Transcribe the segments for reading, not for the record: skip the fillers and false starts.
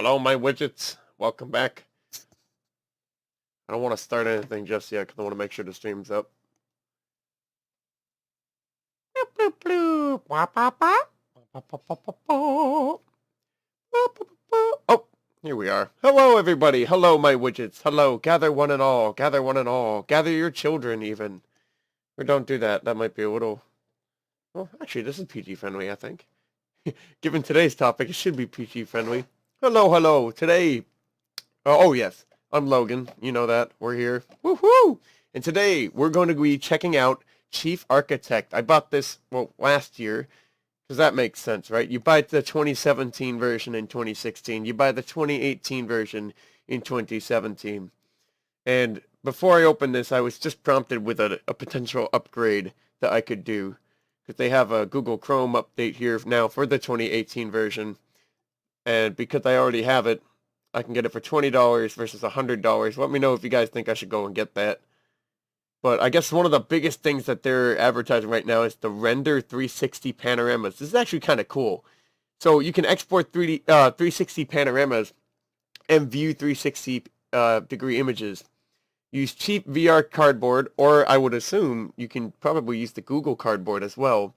Hello, my widgets. Welcome back. I don't want to start anything just yet because I want to make sure the stream's up. Oh, here we are. Hello, everybody. Hello, my widgets. Hello. Gather one and all. Gather one and all. Gather your children, even. Or don't do that. That might be a little... Well, actually, this is PG-friendly, I think. Given today's topic, it should be PG-friendly. Hello, hello. Today... Oh, yes. I'm Logan. You know that. We're here. Woohoo! And today, we're going to be checking out Chief Architect. I bought this, well, last year, because that makes sense, right? You buy the 2017 version in 2016. You buy the 2018 version in 2017. And before I opened this, I was just prompted with a potential upgrade that I could do. Because they have a Google Chrome update here now for the 2018 version. And because I already have it, I can get it for $20 versus $100. Let me know if you guys think I should go and get that. But I guess one of the biggest things that they're advertising right now is the Render 360 panoramas. This is actually kind of cool. So you can export 360 panoramas and view 360 degree images. Use cheap VR cardboard, or I would assume you can probably use the Google Cardboard as well.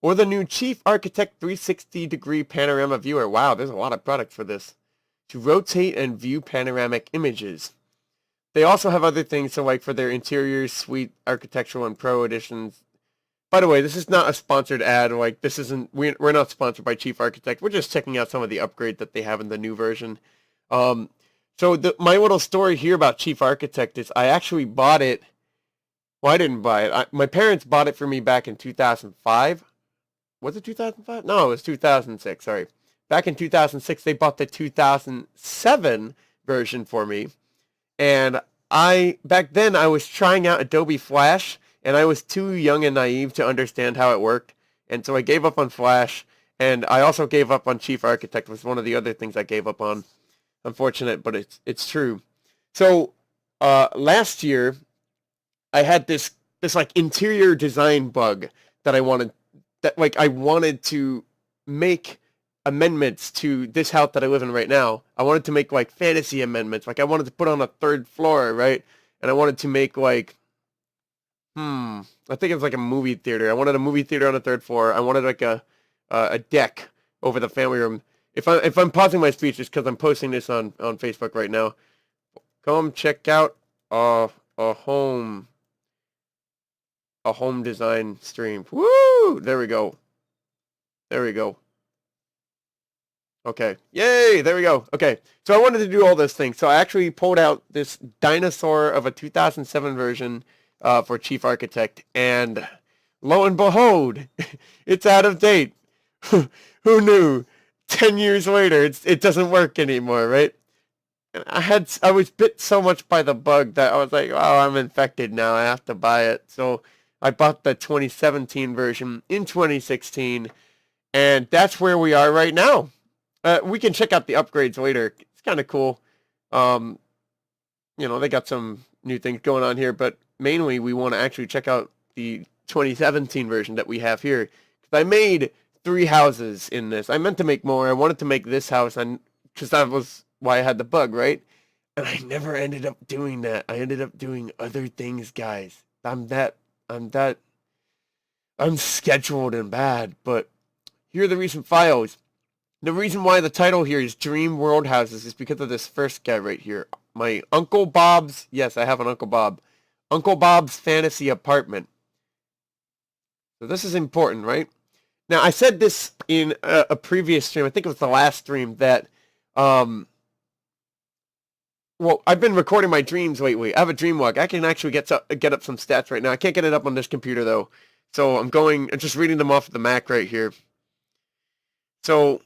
Or the new Chief Architect 360 degree panorama viewer. Wow, there's a lot of products for this. To rotate and view panoramic images. They also have other things, so like for their interiors, suite, architectural, and pro editions. By the way, this is not a sponsored ad. Like this isn't. We're not sponsored by Chief Architect. We're just checking out some of the upgrades that they have in the new version. So my little story here about Chief Architect is I actually bought it. Well, I didn't buy it. My parents bought it for me back in 2005. Was it 2005? No, it was 2006. Sorry. Back in 2006, they bought the 2007 version for me. And back then, I was trying out Adobe Flash, and I was too young and naive to understand how it worked. And so I gave up on Flash, and I also gave up on Chief Architect, was one of the other things I gave up on. Unfortunate, but it's true. So last year, I had this like interior design bug that I wanted to make amendments to this house that I live in right now. I wanted to make like fantasy amendments. Like I wanted to put on a third floor, right? And I wanted to make like, I think it was like a movie theater. I wanted a movie theater on the third floor. I wanted like a deck over the family room. If I'm pausing my speech, it's because I'm posting this on Facebook right now. Come check out a home design stream. Woo! There we go. There we go. Okay. Yay! There we go. Okay. So I wanted to do all those things. So I actually pulled out this dinosaur of a 2007 version for Chief Architect. And lo and behold, it's out of date. Who knew? 10 years later, it doesn't work anymore, right? And I was bit so much by the bug that I was like, oh, I'm infected now. I have to buy it. So I bought the 2017 version in 2016. And that's where we are right now. We can check out the upgrades later. It's kind of cool. They got some new things going on here, but mainly we want to actually check out the 2017 version that we have here. Because I made 3 houses in this. I meant to make more. I wanted to make this house, because that was why I had the bug, right? And I never ended up doing that. I ended up doing other things, guys. I'm scheduled and bad, but here are the recent files. The reason why the title here is Dream World Houses is because of this first guy right here. My Uncle Bob's, yes, I have an Uncle Bob. Uncle Bob's Fantasy Apartment. So this is important, right? Now, I said this in a previous stream. I think it was the last stream that, well, I've been recording my dreams lately. I have a dream log. I can actually get up some stats right now. I can't get it up on this computer, though. So I'm just reading them off the Mac right here. So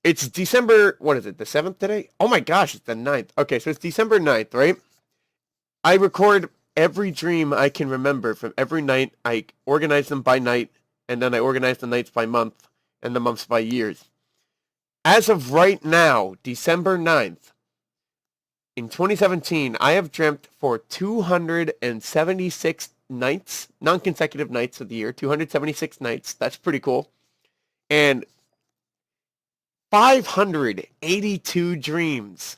it's December, what is it, the 7th today? Oh my gosh, it's the 9th. Okay, so it's December 9th, right? I record every dream I can remember from every night. I organize them by night, and then I organize the nights by month, and the months by years. As of right now, December 9th, in 2017, I have dreamt for 276 nights, non-consecutive nights of the year, 276 nights. That's pretty cool. And 582 dreams.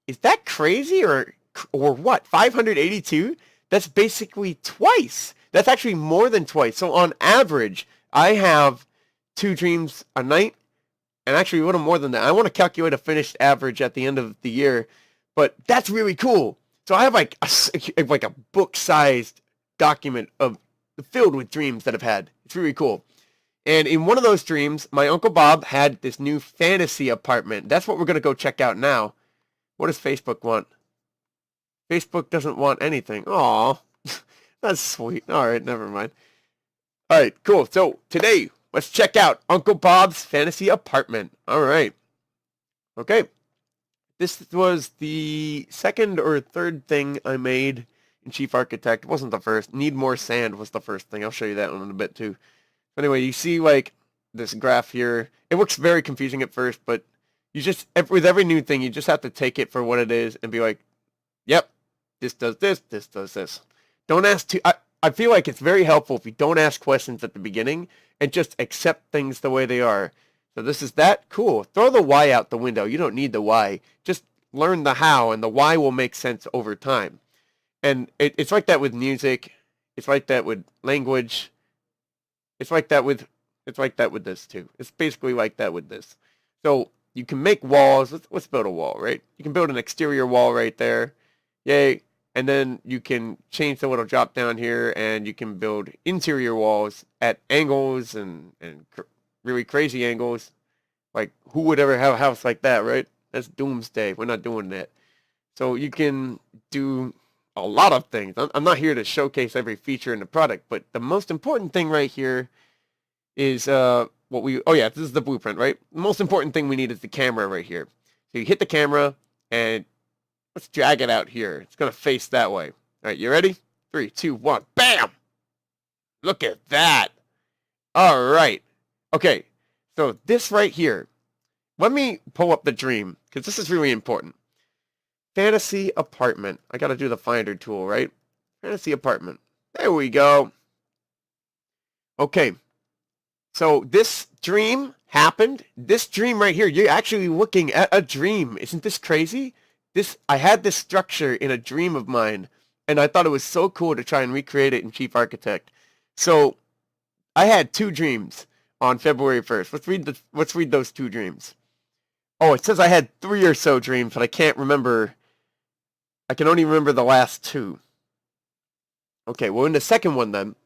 Is that crazy or what? 582? That's basically twice. That's actually more than twice. So on average, I have 2 dreams a night, and actually a little more than that. I want to calculate a finished average at the end of the year, but that's really cool. So I have like a book-sized document of filled with dreams that I've had. It's really cool. And in one of those dreams, my Uncle Bob had this new fantasy apartment. That's what we're going to go check out now. What does Facebook want? Facebook doesn't want anything. Aw, that's sweet. All right, never mind. All right, cool. So today, let's check out Uncle Bob's fantasy apartment. All right. Okay. This was the second or third thing I made in Chief Architect. It wasn't the first. Need more sand was the first thing. I'll show you that one in a bit too. Anyway, you see like this graph here. It looks very confusing at first, but you just, with every new thing, you just have to take it for what it is and be like, yep, this does this, this does this. Don't ask too, I feel like it's very helpful if you don't ask questions at the beginning and just accept things the way they are. So this is that, cool. Throw the why out the window. You don't need the why. Just learn the how, and the why will make sense over time. And it's like that with music. It's like that with language. It's like that with this too. It's basically like that with this. So you can make walls. Let's build a wall, right? You can build an exterior wall right there. Yay. And then you can change the little drop down here, and you can build interior walls at angles and really crazy angles. Like, who would ever have a house like that, right? That's doomsday. We're not doing that. So you can do a lot of things. I'm not here to showcase every feature in the product, but the most important thing right here is this is the blueprint, right? The most important thing we need is the camera right here. So you hit the camera, and let's drag it out here. It's going to face that way. All right, you ready? 3, 2, 1. Bam! Look at that. All right. Okay, so this right here. Let me pull up the dream, because this is really important. Fantasy apartment. I got to do the finder tool, right? Fantasy apartment. There we go. Okay. So this dream happened. This dream right here, you're actually looking at a dream. Isn't this crazy? I had this structure in a dream of mine, and I thought it was so cool to try and recreate it in Chief Architect. So I had 2 dreams on February 1st. Let's read those 2 dreams. Oh, it says I had 3 or so dreams, but I can't remember. I can only remember the last 2. Okay, well, in the second one then,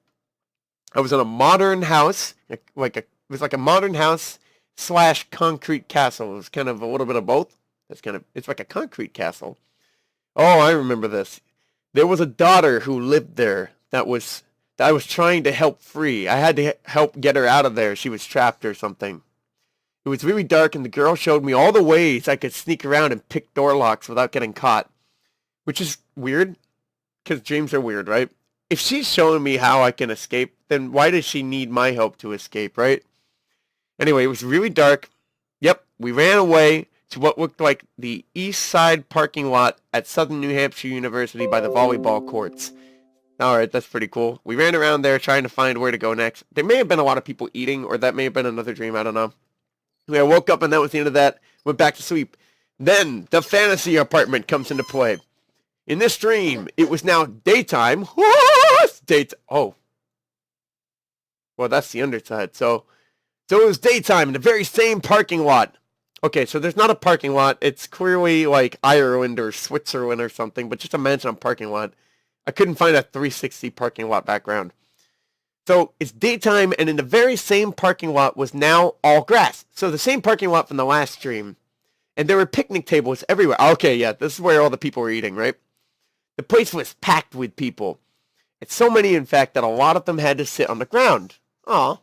I was in a modern house, it was like a modern house / concrete castle. It was kind of a little bit of both. It's like a concrete castle. Oh, I remember this. There was a daughter who lived there that I was trying to help free. I had to help get her out of there. She was trapped or something. It was really dark, and the girl showed me all the ways I could sneak around and pick door locks without getting caught. Which is weird, because dreams are weird, right? If she's showing me how I can escape, then why does she need my help to escape, right? Anyway, it was really dark. Yep, we ran away to what looked like the east side parking lot at Southern New Hampshire University by the volleyball courts. Alright, that's pretty cool. We ran around there trying to find where to go next. There may have been a lot of people eating, or that may have been another dream, I don't know. I woke up and that was the end of that. Went back to sleep. Then the fantasy apartment comes into play. In this dream, it was now daytime. Oh. Well, that's the underside. So it was daytime in the very same parking lot. Okay, so there's not a parking lot. It's clearly like Ireland or Switzerland or something, but just imagine a parking lot. I couldn't find a 360 parking lot background. So it's daytime, and in the very same parking lot was now all grass. So the same parking lot from the last stream. And there were picnic tables everywhere. Okay, yeah, this is where all the people were eating, right? The place was packed with people. It's so many, in fact, that a lot of them had to sit on the ground. Aw.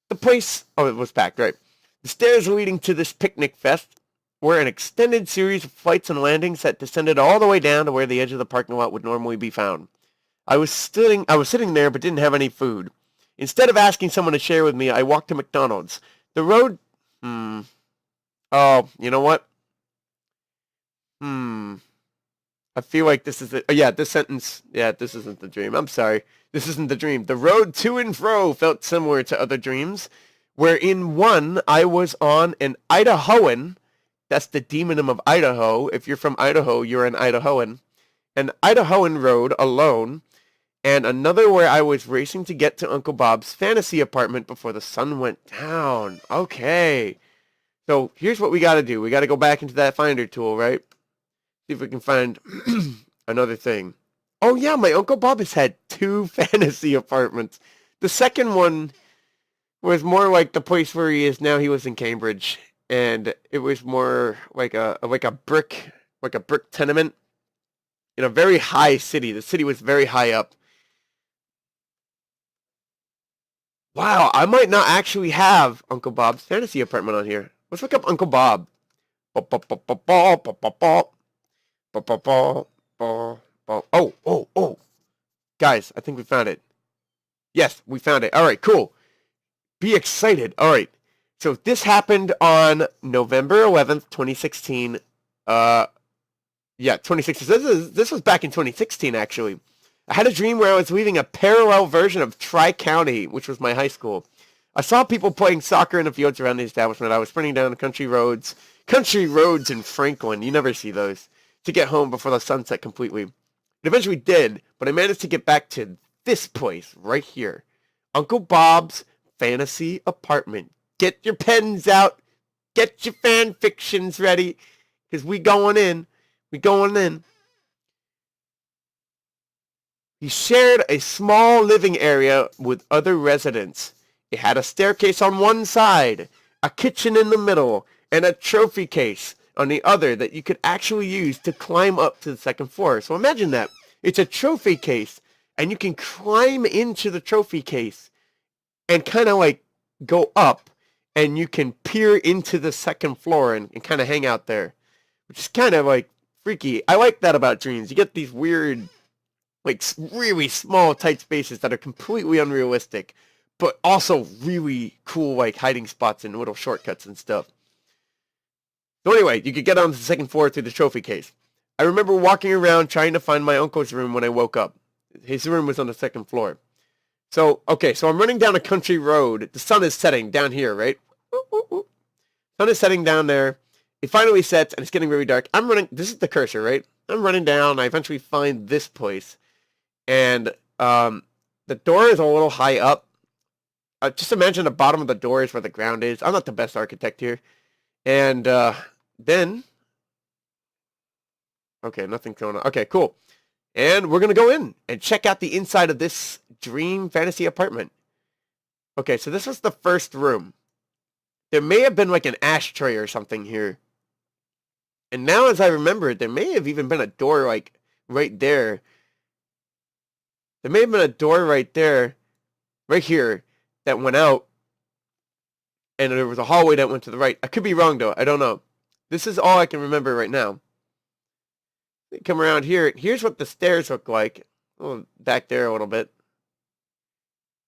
The place, it was packed, right? The stairs leading to this picnic fest were an extended series of flights and landings that descended all the way down to where the edge of the parking lot would normally be found. I was sitting there but didn't have any food. Instead of asking someone to share with me, I walked to McDonald's. The road... Oh, you know what? I feel like this is this sentence... Yeah, this isn't the dream. I'm sorry. This isn't the dream. The road to and fro felt similar to other dreams, where in one I was on an Idahoan. That's the demonym of Idaho. If you're from Idaho, you're an Idahoan. An Idahoan road alone, and another where I was racing to get to Uncle Bob's fantasy apartment before the sun went down. Okay. So here's what we got to do. We got to go back into that finder tool, right? See if we can find another thing. Oh yeah, my Uncle Bob has had 2 fantasy apartments. The second one was more like the place where he is now. He was in Cambridge, and it was more like a brick tenement in a very high city. The city was very high up. Wow, I might not actually have Uncle Bob's fantasy apartment on here. Let's look up Uncle Bob. Oh. Guys, I think we found it. Yes, we found it. All right, cool. Be excited. All right. So this happened on November 11th, 2016. 2016. This was back in 2016, actually. I had a dream where I was leaving a parallel version of Tri-County, which was my high school. I saw people playing soccer in the fields around the establishment. I was sprinting down country roads in Franklin. You never see those. To get home before the sun set completely. It eventually did, but I managed to get back to this place right here. Uncle Bob's fantasy apartment. Get your pens out. Get your fan fictions ready. Because we going in. He shared a small living area with other residents. It had a staircase on one side, a kitchen in the middle, and a trophy case on the other that you could actually use to climb up to the second floor. So imagine that. It's a trophy case, and you can climb into the trophy case and kind of like go up, and you can peer into the second floor and kind of hang out there, which is kind of like freaky. I like that about dreams. You get these weird, like really small, tight spaces that are completely unrealistic, but also really cool, like hiding spots and little shortcuts and stuff. So anyway, you could get on the second floor through the trophy case. I remember walking around trying to find my uncle's room when I woke up. His room was on the second floor. So I'm running down a country road. The sun is setting down here, right? Sun is setting down there. It finally sets, and it's getting really dark. I'm running. This is the cursor, right? I'm running down. I eventually find this place. And the door is a little high up. Just imagine the bottom of the door is where the ground is. I'm not the best architect here. And then... Okay, nothing's going on. Okay, cool. And we're going to go in and check out the inside of this dream fantasy apartment. Okay, so this was the first room. There may have been like an ashtray or something here. And now as I remember, there may have even been a door like right there. There may have been a door right there, right here, that went out. And there was a hallway that went to the right. I could be wrong though. I don't know. This is all I can remember right now. Come around here. Here's what the stairs look like. Oh, back there a little bit.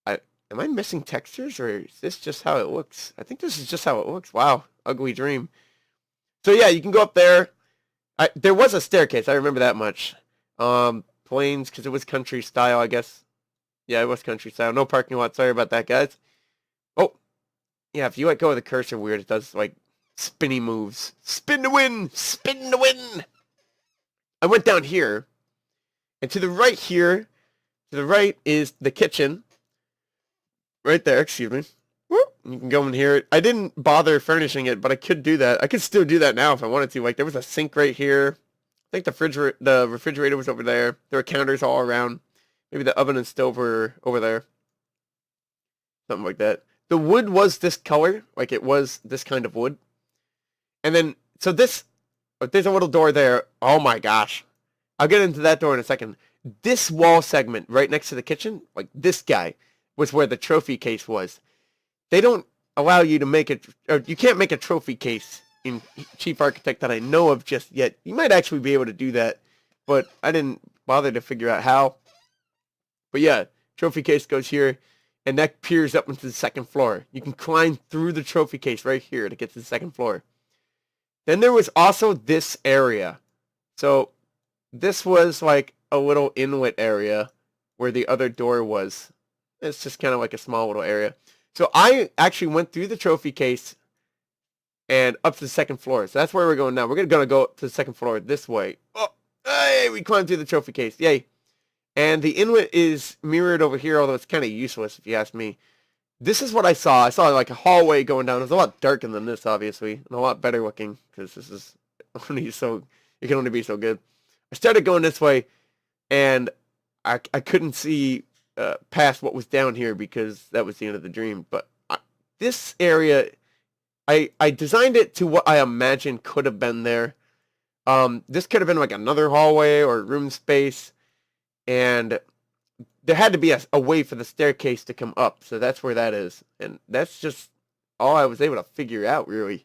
Am I missing textures, or is this just how it looks? I think this is just how it looks. Wow, ugly dream. So yeah, you can go up there. There was a staircase. I remember that much. Planes, because it was country style, I guess. Yeah, it was country style. No parking lot. Sorry about that, guys. Oh, yeah. If you let go of the cursor weird, it does like spinny moves. Spin to win. Spin to win. I went down here, and to the right here, to the right is the kitchen. Right there, excuse me. Whoop. You can go in here. I didn't bother furnishing it, but I could do that. I could still do that now if I wanted to. Like, there was a sink right here. I think the refrigerator was over there. There were counters all around. Maybe the oven and stove were over there. Something like that. The wood was this color. Like, it was this kind of wood. And then, so this... There's a little door there. Oh my gosh. I'll get into that door in a second. This wall segment right next to the kitchen, like this guy, was where the trophy case was. They don't allow you to make it, or you can't make a trophy case in Chief Architect that I know of just yet. You might actually be able to do that, but I didn't bother to figure out how. But yeah, trophy case goes here, and that peers up into the second floor. You can climb through the trophy case right here to get to the second floor. Then there was also this area. So this was like a little inlet area where the other door was. It's just kind of like a small little area. So I actually went through the trophy case and up to the second floor. So that's where we're going now. We're gonna go to the second floor this way. Oh, hey, we climbed through the trophy case. Yay. And the inlet is mirrored over here, although it's kind of useless if you ask me. This is what I saw. I saw like a hallway going down. It was a lot darker than this, obviously, and a lot better looking because this is only so it can only be so good. I started going this way, and I couldn't see past what was down here because that was the end of the dream. But this area, I designed it to what I imagined could have been there. This could have been like another hallway or room space, and there had to be a way for the staircase to come up, so that's where that is. And that's just all I was able to figure out, really.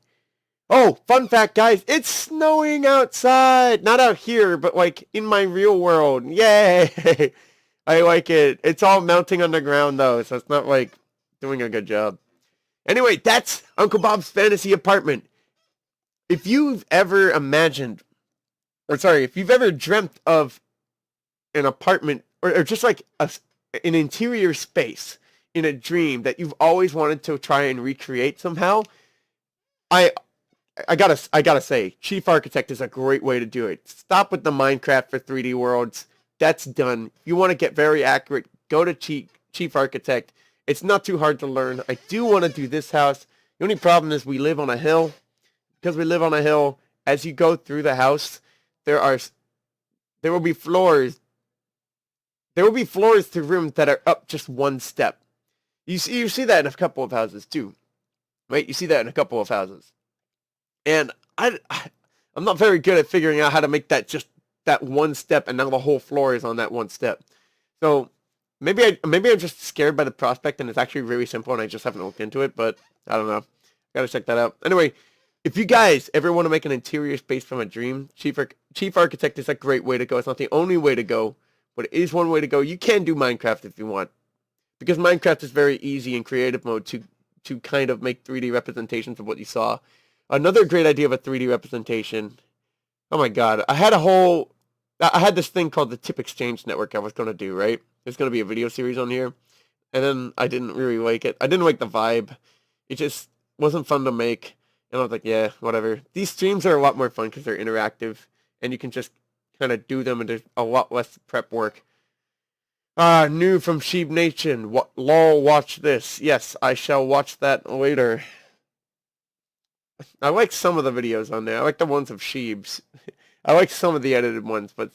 Oh, fun fact, guys, it's snowing outside! Not out here, but like in my real world. Yay! I like it. It's all melting on the ground, though, so it's not like doing a good job. Anyway, that's Uncle Bob's fantasy apartment. If you've ever imagined, or sorry, if you've ever dreamt of an apartment, or just like an interior space in a dream that you've always wanted to try and recreate somehow, I gotta say, Chief Architect is a great way to do it. Stop with the Minecraft for 3D worlds. That's done. If you want to get very accurate, go to Chief Architect. It's not too hard to learn. I do want to do this house. The only problem is we live on a hill. Because we live on a hill, as you go through the house, there will be floors. There will be floors to rooms that are up just one step. You see that in a couple of houses too. Right? You see that in a couple of houses. And I'm not very good at figuring out how to make that just that one step, and now the whole floor is on that one step. So maybe I'm just scared by the prospect, and it's actually really simple, and I just haven't looked into it. But I don't know. Gotta check that out. Anyway, if you guys ever want to make an interior space from a dream, Chief Architect is a great way to go. It's not the only way to go, but it is one way to go. You can do Minecraft if you want, because Minecraft is very easy in creative mode to kind of make 3D representations of what you saw. Another great idea of a 3D representation. Oh my god, I had this thing called the Tip Exchange Network I was going to do, right? There's going to be a video series on here, and then I didn't really like it. I didn't like the vibe. It just wasn't fun to make, and I was like, yeah, whatever. These streams are a lot more fun because they're interactive, and you can just kind of do them, and there's a lot less prep work. New from Sheep Nation. Lol, watch this. Yes, I shall watch that later. I like some of the videos on there. I like the ones of Sheebs. I like some of the edited ones, but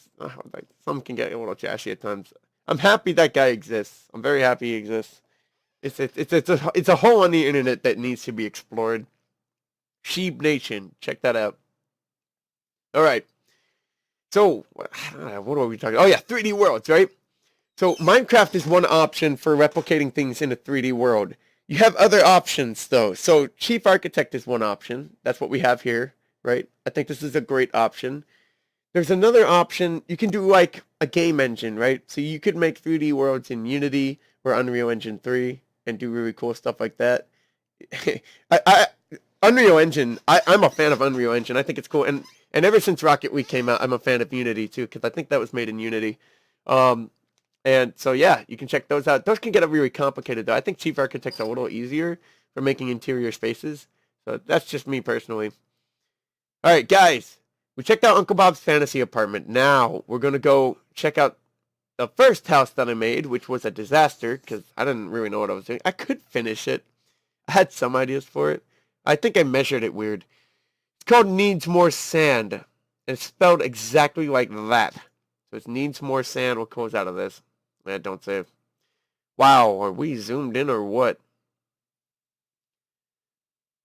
some can get a little trashy at times. I'm happy that guy exists. I'm very happy he exists. It's a hole on the internet that needs to be explored. Sheep Nation, check that out. All right. So, what are we talking? Oh yeah, 3D worlds, right? So Minecraft is one option for replicating things in a 3D world. You have other options, though. So Chief Architect is one option. That's what we have here, right? I think this is a great option. There's another option. You can do like a game engine, right? So you could make 3D worlds in Unity or Unreal Engine 3 and do really cool stuff like that. Unreal Engine, I'm a fan of Unreal Engine. I think it's cool. And ever since Rocket League came out, I'm a fan of Unity, too, because I think that was made in Unity. And so, yeah, you can check those out. Those can get really complicated, though. I think Chief Architect's a little easier for making interior spaces. So that's just me personally. All right, guys. We checked out Uncle Bob's fantasy apartment. Now, we're going to go check out the first house that I made, which was a disaster, because I didn't really know what I was doing. I could finish it. I had some ideas for it. I think I measured it weird. It's called Needs More Sand. And it's spelled exactly like that. So it needs more sand. What comes out of this? Man, don't save. Wow, are we zoomed in or what?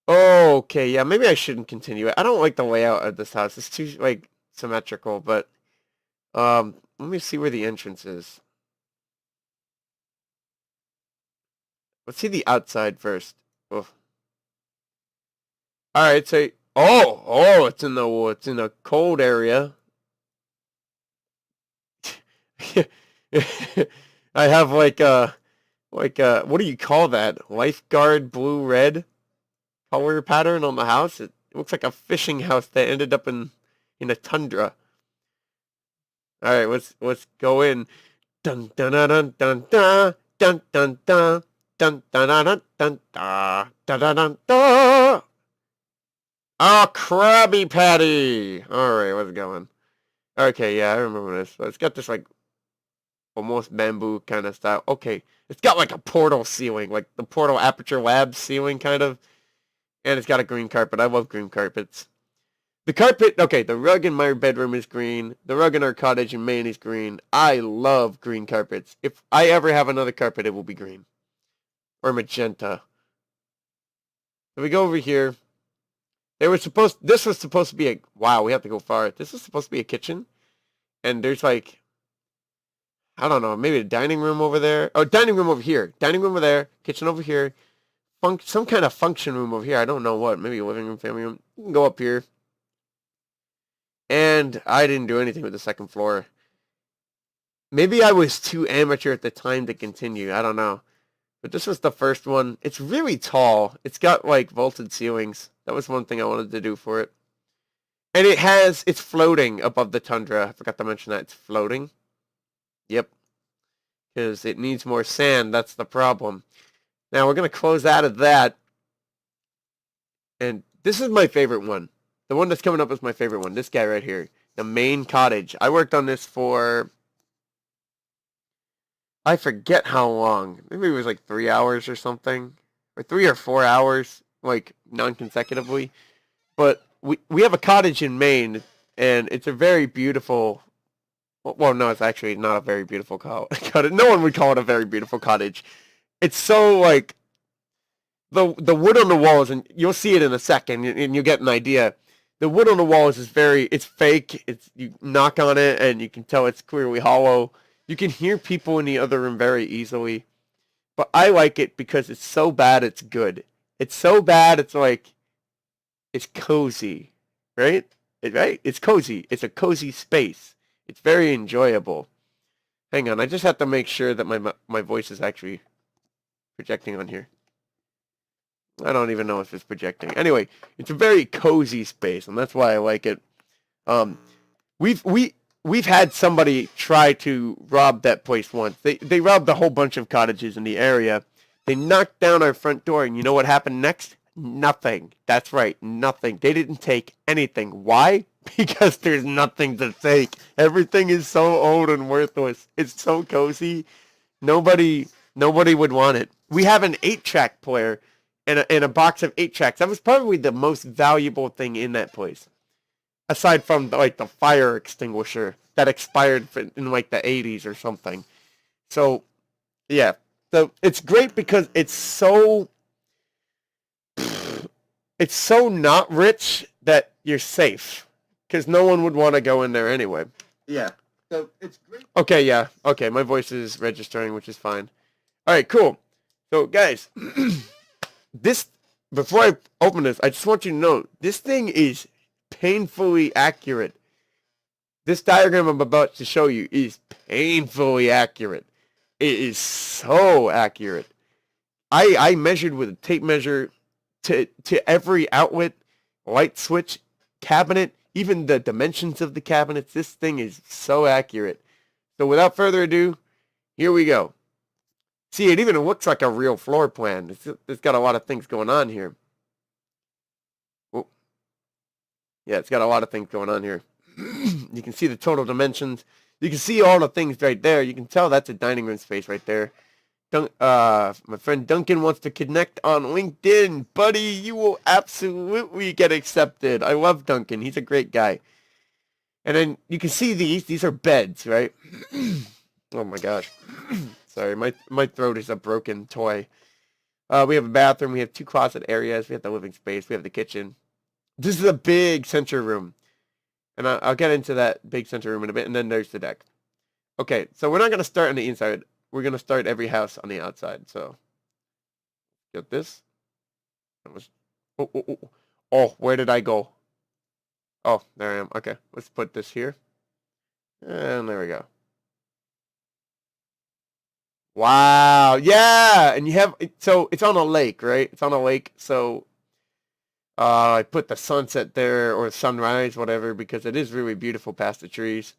Okay, yeah, maybe I shouldn't continue it. I don't like the layout of this house. It's too, like, symmetrical, but, let me see where the entrance is. Let's see the outside first. Oh. Alright, so, it's in the cold area. I have like what do you call that? Lifeguard blue red color pattern on the house. It looks like a fishing house that ended up in a tundra. All right, let's go in. Dun dun dun dun dun dun dun dun. dun dun dun dun dun dun dun dun dun dun. Oh, Krabby Patty! Alright, what's going? Okay, yeah, I remember this. So it's got this, like, almost bamboo kind of style. Okay, it's got, like, a portal ceiling, like the Portal Aperture Labs ceiling, kind of. And it's got a green carpet. I love green carpets. The carpet, okay, the rug in my bedroom is green. The rug in our cottage in Maine is green. I love green carpets. If I ever have another carpet, it will be green. Or magenta. So we go over here. This was supposed to be a, wow, we have to go far. This was supposed to be a kitchen. And there's like, I don't know, maybe a dining room over there. Oh, dining room over here. Dining room over there. Kitchen over here. Some kind of function room over here. I don't know what. Maybe a living room, family room. You can go up here. And I didn't do anything with the second floor. Maybe I was too amateur at the time to continue. I don't know. But this was the first one. It's really tall. It's got like vaulted ceilings. That was one thing I wanted to do for it. And it's floating above the tundra. I forgot to mention that. It's floating. Yep. Because it needs more sand. That's the problem. Now we're going to close out of that. And this is my favorite one. The one that's coming up is my favorite one. This guy right here. The main cottage. I worked on this for, I forget how long. Maybe it was like 3 hours or something. Or 3 or 4 hours. Like non-consecutively. But we have a cottage in Maine. And it's a very beautiful... Well, no, it's actually not a very beautiful cottage. No one would call it a very beautiful cottage. It's so like... The wood on the walls, and you'll see it in a second, and you'll get an idea. The wood on the walls is it's fake. You knock on it, and you can tell it's clearly hollow. You can hear people in the other room very easily. But I like it because it's so bad it's good. It's so bad it's like, it's cozy, right? Right? It's cozy. It's a cozy space. It's very enjoyable. Hang on, I just have to make sure that my voice is actually projecting on here. I don't even know if it's projecting. Anyway, it's a very cozy space, and that's why I like it. We've had somebody try to rob that place once. They robbed a whole bunch of cottages in the area. They knocked down our front door, and you know what happened next? Nothing. That's right, nothing. They didn't take anything. Why? Because there's nothing to take. Everything is so old and worthless. It's so cozy. Nobody would want it. We have an 8-track player. And a box of 8 tracks. That was probably the most valuable thing in that place. Aside from like the fire extinguisher that expired in like the 80s or something. So, yeah. So it's great because it's so not rich that you're safe. Because no one would want to go in there anyway. Yeah. So it's great. Okay, yeah. Okay, my voice is registering, which is fine. Alright, cool. So guys... Before I open this, I just want you to know, this thing is painfully accurate. This diagram I'm about to show you is painfully accurate. It is so accurate. I measured with a tape measure to every outlet, light switch, cabinet, even the dimensions of the cabinets. This thing is so accurate. So without further ado, here we go. See, it even looks like a real floor plan. It's got a lot of things going on here. Oh. Yeah, it's got a lot of things going on here. You can see the total dimensions. You can see all the things right there. You can tell that's a dining room space right there. My friend Duncan wants to connect on LinkedIn. Buddy, you will absolutely get accepted. I love Duncan. He's a great guy. And then you can see these. These are beds, right? Oh my gosh. Sorry, my throat is a broken toy. We have a bathroom. We have 2 closet areas. We have the living space. We have the kitchen. This is a big center room. And I'll get into that big center room in a bit. And then there's the deck. Okay, so we're not going to start on the inside. We're going to start every house on the outside. So, get this. Oh, where did I go? Oh, there I am. Okay, let's put this here. And there we go. Wow, yeah, and you have, so it's on a lake, right? It's on a lake, so I put the sunset there, or sunrise, whatever, because it is really beautiful past the trees.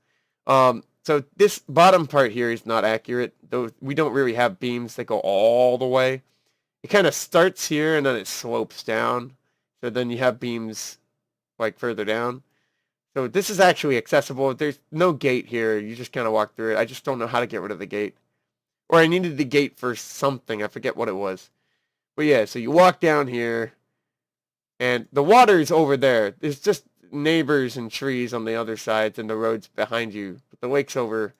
So this bottom part here is not accurate. Though we don't really have beams that go all the way. It kind of starts here and then it slopes down. So then you have beams like further down. So this is actually accessible. There's no gate here. You just kind of walk through it. I just don't know how to get rid of the gate. Or I needed the gate for something. I forget what it was. But yeah, so you walk down here. And the water is over there. There's just neighbors and trees on the other sides and the roads behind you. But the lake's over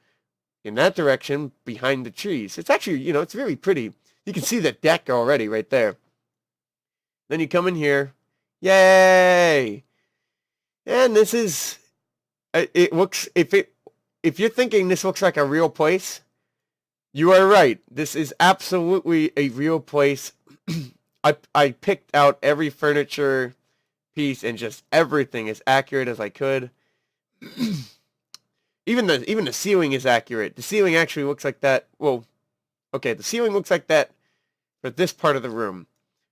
in that direction behind the trees. It's actually, it's really pretty. You can see the deck already right there. Then you come in here. Yay! And this is, it looks, if you're thinking this looks like a real place, you are right. This is absolutely a real place. I picked out every furniture piece and just everything as accurate as I could. Even the ceiling is accurate. The ceiling actually looks like that. Well, okay, the ceiling looks like that for this part of the room.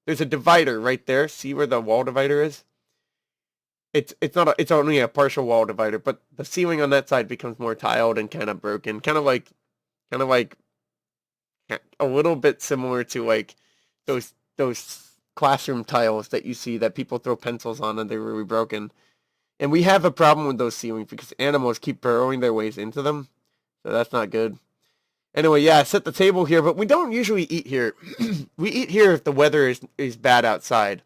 There's a divider right there. See where the wall divider is? It's only a partial wall divider, but the ceiling on that side becomes more tiled and kind of broken, kind of like a little bit similar to like those classroom tiles that you see that people throw pencils on and they're really broken. And we have a problem with those ceilings because animals keep burrowing their ways into them. So that's not good. Anyway, yeah, I set the table here, but we don't usually eat here. We eat here if the weather is bad outside.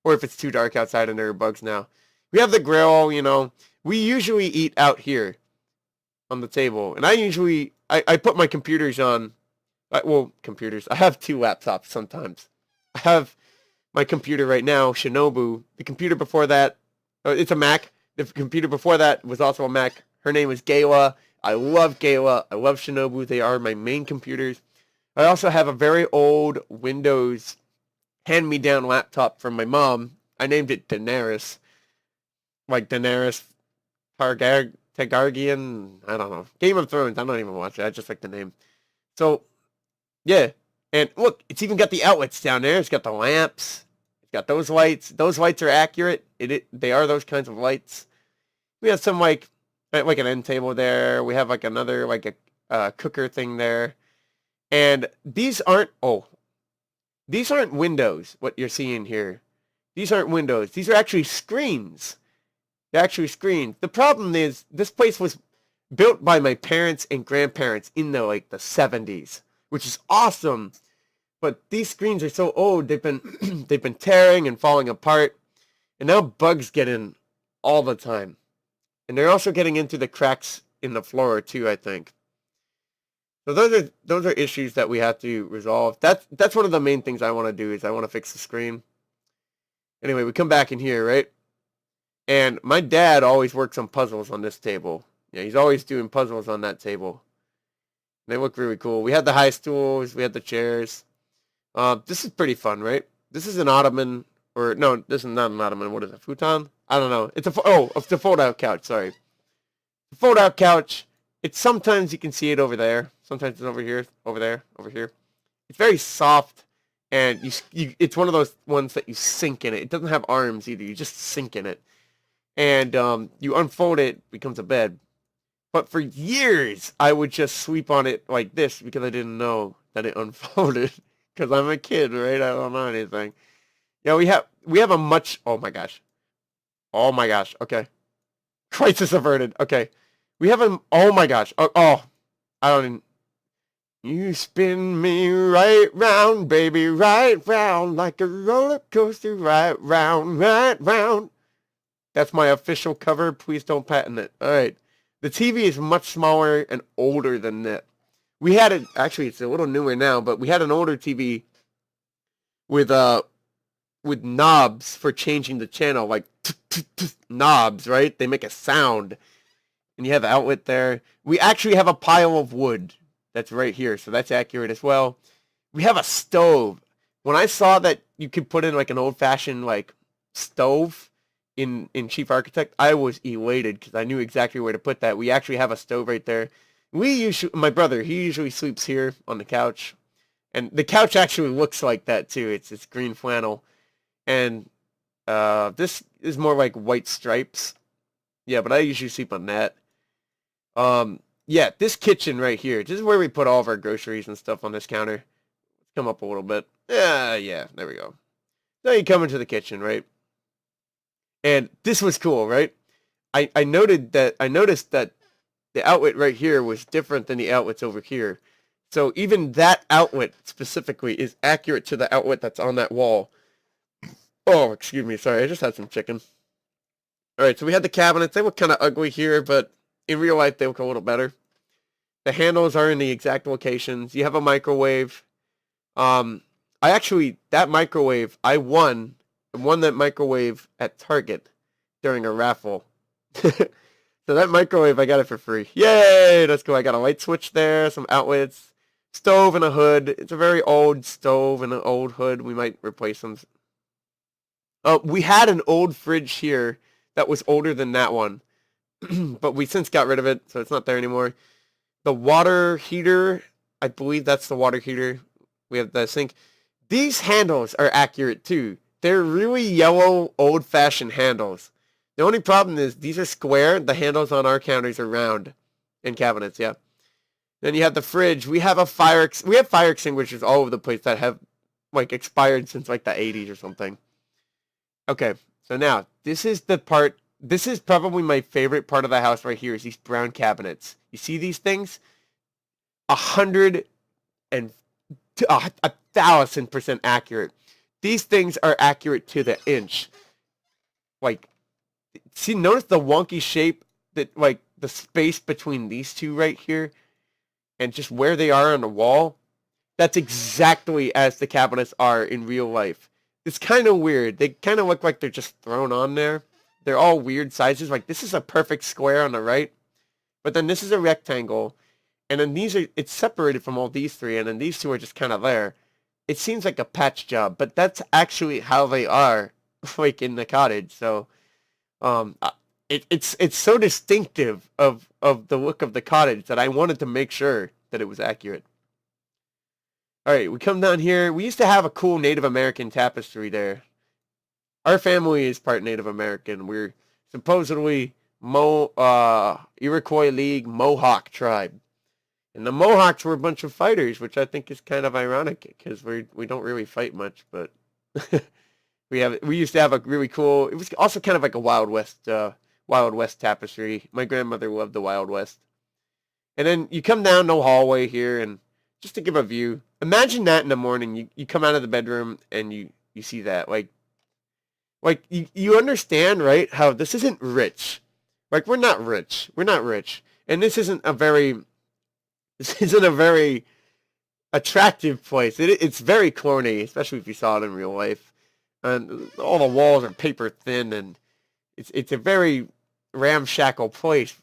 Or if it's too dark outside and there are bugs now. We have the grill, We usually eat out here on the table. And I put my computers on. Computers. I have 2 laptops sometimes. I have my computer right now, Shinobu. The computer before that, it's a Mac. The computer before that was also a Mac. Her name is Gayla. I love Gayla. I love Shinobu. They are my main computers. I also have a very old Windows hand-me-down laptop from my mom. I named it Daenerys. Like Daenerys Targaryen. I don't know. Game of Thrones. I don't even watch it. I just like the name. So, yeah. And look, it's even got the outlets down there. It's got the lamps. It's got those lights. Those lights are accurate. They are those kinds of lights. We have some like an end table there. We have like another like a cooker thing there. And these aren't windows, what you're seeing here. These aren't windows. These are actually screens. They're actually screens. The problem is this place was built by my parents and grandparents in the 70s, which is awesome. But these screens are so old, they've been tearing and falling apart. And now bugs get in all the time. And they're also getting into the cracks in the floor too, I think. So those are issues that we have to resolve. That's one of the main things I want to do is I want to fix the screen. Anyway, we come back in here, right? And my dad always works on puzzles on this table. Yeah, he's always doing puzzles on that table. They look really cool. We had the high stools. We had the chairs. This is pretty fun, right? This is an ottoman. Or, no, this is not an ottoman. What is it? Futon? I don't know. It's a fold-out couch. Sorry. The fold-out couch. It's sometimes you can see it over there. Sometimes it's over here, over there, over here. It's very soft. And it's one of those ones that you sink in it. It doesn't have arms either. You just sink in it. And you unfold it, it becomes a bed. But for years, I would just sleep on it like this because I didn't know that it unfolded. Because I'm a kid, right? I don't know anything. Yeah, we have a much... Oh my gosh. Oh my gosh. Okay. Crisis averted. Okay. We have a... Oh my gosh. I don't... You spin me right round, baby, right round, like a roller coaster, right round, right round. That's my official cover. Please don't patent it. All right. The TV is much smaller and older than that. We had it, actually it's a little newer now, but we had an older TV with knobs for changing the channel, like knobs, right? They make a sound. And you have an outlet there. We actually have a pile of wood that's right here, so that's accurate as well. We have a stove. When I saw that you could put in like an old-fashioned like stove in Chief Architect, I was elated because I knew exactly where to put that. We actually have a stove right there. My brother, he usually sleeps here on the couch. And the couch actually looks like that too. It's green flannel. And this is more like white stripes. Yeah, but I usually sleep on that. yeah, this kitchen right here. This is where we put all of our groceries and stuff on this counter. Let's come up a little bit. Yeah, there we go. Now you come into the kitchen, right? And this was cool, right? I noticed that the outlet right here was different than the outlets over here. So even that outlet specifically is accurate to the outlet that's on that wall. Oh, excuse me, sorry, I just had some chicken. Alright, so we had the cabinets. They look kind of ugly here, but in real life they look a little better. The handles are in the exact locations. You have a microwave. Um, that microwave, I won that microwave at Target during a raffle. So that microwave, I got it for free. Yay! Let's go. I got a light switch there, some outlets, stove and a hood. It's a very old stove and an old hood. We might replace them. We had an old fridge here that was older than that one, but we since got rid of it, so it's not there anymore. The water heater, I believe that's the water heater. We have the sink. These handles are accurate too. They're really yellow, old-fashioned handles. The only problem is these are square. The handles on our counters are round in cabinets. Yeah. Then you have the fridge. We have fire extinguishers all over the place that have like expired since like the 80s or something. Okay, so now this is the part. This is probably my favorite part of the house right here. Is these brown cabinets? You see these things? 1,000% accurate. These things are accurate to the inch. Like, see, notice the wonky shape that, like, the space between these two right here and just where they are on the wall. That's exactly as the cabinets are in real life. It's kind of weird. They kind of look like they're just thrown on there. They're all weird sizes. Like, this is a perfect square on the right, but then this is a rectangle, and then it's separated from all these three, and then these two are just kind of there. It seems like a patch job, but that's actually how they are, like, in the cottage. So, it's so distinctive of the look of the cottage that I wanted to make sure that it was accurate. All right, we come down here. We used to have a cool Native American tapestry there. Our family is part Native American. We're supposedly Iroquois League Mohawk tribe. And the Mohawks were a bunch of fighters, which I think is kind of ironic because we don't really fight much, but we used to have a really cool. It was also kind of like a Wild West tapestry. My grandmother loved the Wild West. And then you come down the hallway here, and just to give a view, imagine that in the morning. You come out of the bedroom and you see that like you understand, right? How this isn't rich. Like, we're not rich. We're not rich, and this isn't a very attractive place. It's very corny, especially if you saw it in real life. And all the walls are paper thin, and it's a very ramshackle place,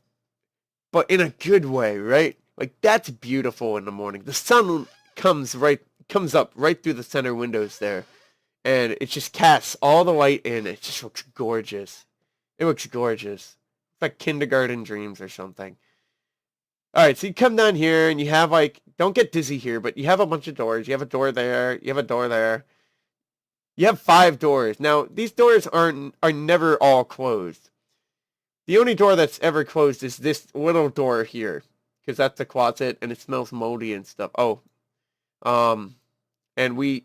but in a good way, right? Like, that's beautiful in the morning. The sun comes up right through the center windows there, and it just casts all the light in. It just looks gorgeous. It looks gorgeous. It's like kindergarten dreams or something. Alright, so you come down here and you have, like, don't get dizzy here, but you have a bunch of doors. You have a door there. You have a door there. You have 5 doors. Now, these doors are never all closed. The only door that's ever closed is this little door here, because that's the closet and it smells moldy and stuff. Oh, and we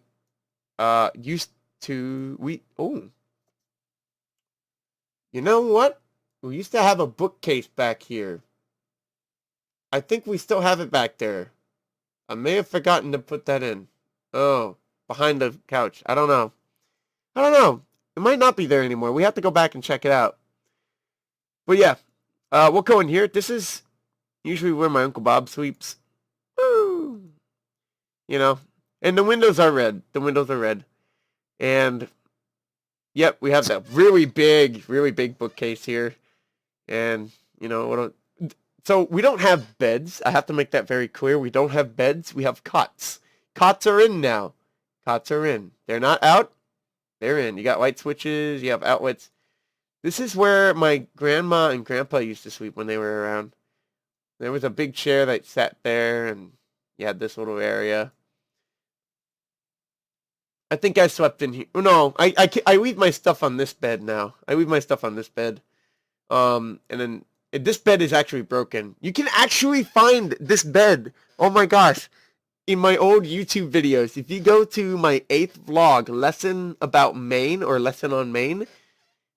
you know what? We used to have a bookcase back here. I think we still have it back there. I may have forgotten to put that in. Oh, behind the couch. I don't know. It might not be there anymore. We have to go back and check it out. But yeah, we'll go in here. This is usually where my Uncle Bob sleeps. Woo! You know, and the windows are red. And yep, we have that really big bookcase here. And you know, so we don't have beds. I have to make that very clear. We don't have beds. We have cots. Cots are in now. Cots are in. They're not out. They're in. You got light switches. You have outlets. This is where my grandma and grandpa used to sleep when they were around. There was a big chair that sat there, and you had this little area. I think I slept in here. No, I leave my stuff on this bed now. And then this bed is actually broken. You can actually find this bed. Oh my gosh. In my old YouTube videos, if you go to my 8th vlog, lesson about Maine or lesson on Maine,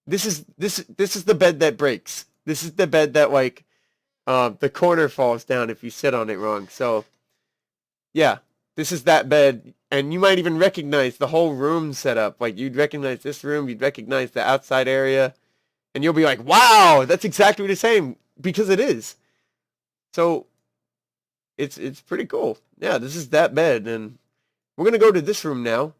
this is the bed that breaks. This is the bed that like the corner falls down if you sit on it wrong. So yeah, this is that bed, and you might even recognize the whole room setup. Like you'd recognize this room, you'd recognize the outside area, and you'll be like, "Wow, that's exactly the same," because it is. So it's pretty cool. Yeah, this is that bed, and we're gonna go to this room now.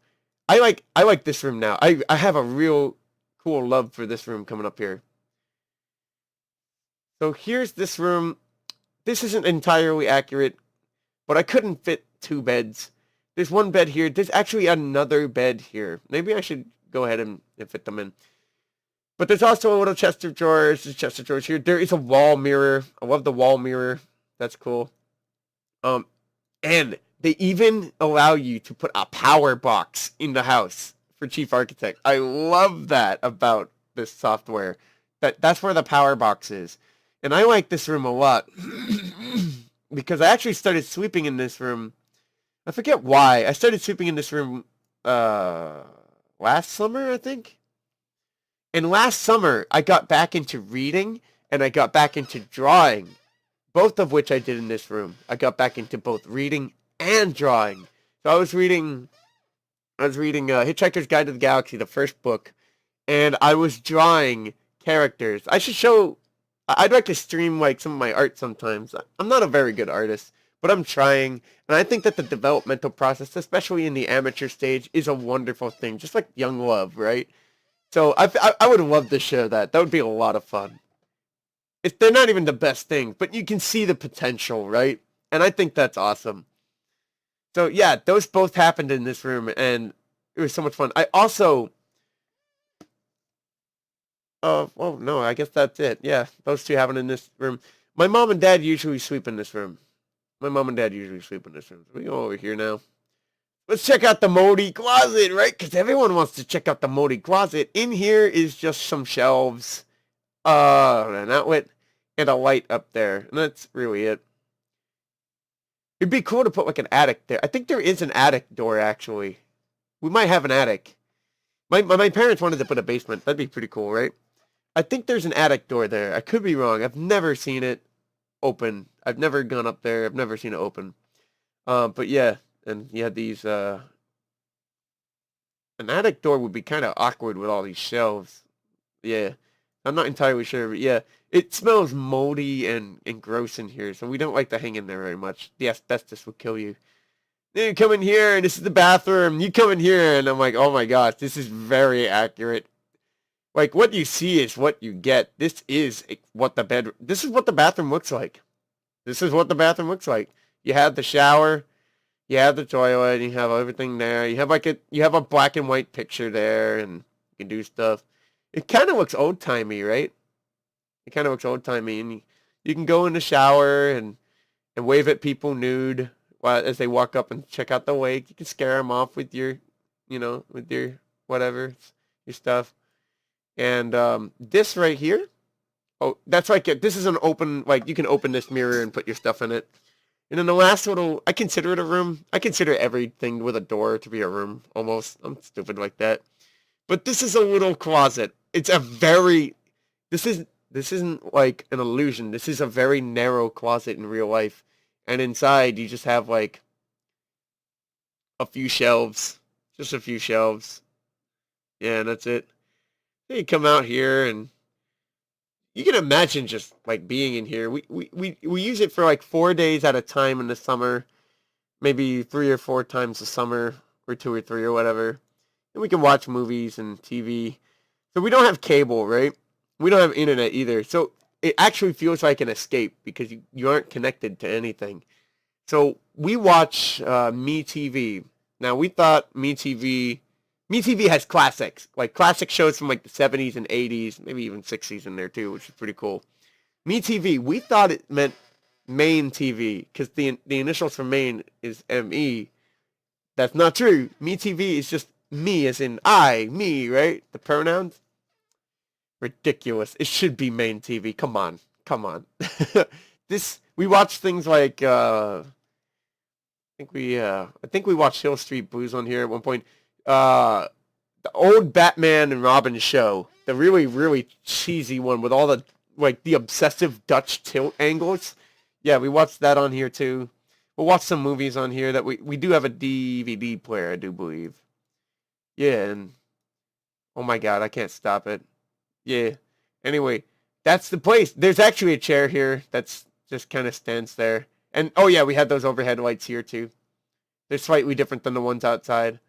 I like this room now. I have a real cool love for this room coming up here. So here's this room. This isn't entirely accurate, but I couldn't fit 2 beds. There's one bed here. There's actually another bed here. Maybe I should go ahead and fit them in. But there's also a little chest of drawers. There's a chest of drawers here. There is a wall mirror. I love the wall mirror. That's cool. And they even allow you to put a power box in the house for Chief Architect. I love that about this software. That's where the power box is. And I like this room a lot because I actually started sleeping in this room. I forget why. I started sleeping in this room last summer, I think. And last summer, I got back into reading and I got back into drawing. Both of which I did in this room. I got back into both reading and drawing. So I was reading Hitchhiker's Guide to the Galaxy, the first book, and I was drawing characters. I'd like to stream like some of my art sometimes. I'm not a very good artist, but I'm trying, and I think that the developmental process, especially in the amateur stage, is a wonderful thing, just like young love, right? So I would love to share that. That would be a lot of fun. They're not even the best thing, but you can see the potential, right? And I think that's awesome. So yeah, those both happened in this room, and it was so much fun. I also, well, no, I guess that's it. Yeah, those two happened in this room. My mom and dad usually sleep in this room. So we go over here now. Let's check out the moldy closet, right? Because everyone wants to check out the moldy closet. In here is just some shelves, an outlet, and a light up there, and that's really it. It'd be cool to put like an attic there. I think there is an attic door actually. We might have an attic. My parents wanted to put a basement. That'd be pretty cool, right? I think there's an attic door there. I could be wrong. I've never seen it open. I've never gone up there. I've never seen it open. But yeah, and you had these. An attic door would be kind of awkward with all these shelves. Yeah, I'm not entirely sure, but yeah. It smells moldy and gross in here, so we don't like to hang in there very much. The asbestos will kill you. Then you come in here, and this is the bathroom. You come in here, and I'm like, oh my gosh, this is very accurate. Like, what you see is what you get. This is what the bathroom looks like. This is what the bathroom looks like. You have the shower, you have the toilet, you have everything there. You have a black and white picture there, and you can do stuff. It kind of looks old-timey, right? It kind of looks old-timey, and you can go in the shower and wave at people nude as they walk up and check out the lake. You can scare them off with your, with your whatever, your stuff. And this right here, oh, that's like this is an open, like you can open this mirror and put your stuff in it. And then the last little, I consider it a room. I consider everything with a door to be a room, almost. I'm stupid like that. But this is a little closet. It's a very, this isn't like an illusion. This is a very narrow closet in real life. And inside, you just have like a few shelves. Just a few shelves. Yeah, and that's it. Then you come out here and you can imagine just like being in here. We use it for like 4 days at a time in the summer. Maybe 3 or 4 times a summer. Or 2 or 3 or whatever. And we can watch movies and TV. So we don't have cable, right? We don't have internet either. So it actually feels like an escape because you aren't connected to anything. So we watch MeTV. Now we thought MeTV has classics. Like classic shows from like the 70s and 80s, maybe even 60s in there too, which is pretty cool. MeTV, we thought it meant Main TV because the initials for Main is ME. That's not true. MeTV is just me as in I, me, right? The pronouns. Ridiculous. It should be Main TV. Come on. come on. We watch things like I think we watched Hill Street Blues on here at one point. The old Batman and Robin show, the really, really cheesy one with all the like the obsessive Dutch tilt angles. Yeah, we watched that on here too. We'll watch some movies on here that we do have a DVD player, I do believe. Yeah, and oh my god, I can't stop it. Yeah. Anyway, that's the place. There's actually a chair here that's just kind of stands there. And oh yeah, we had those overhead lights here too. They're slightly different than the ones outside.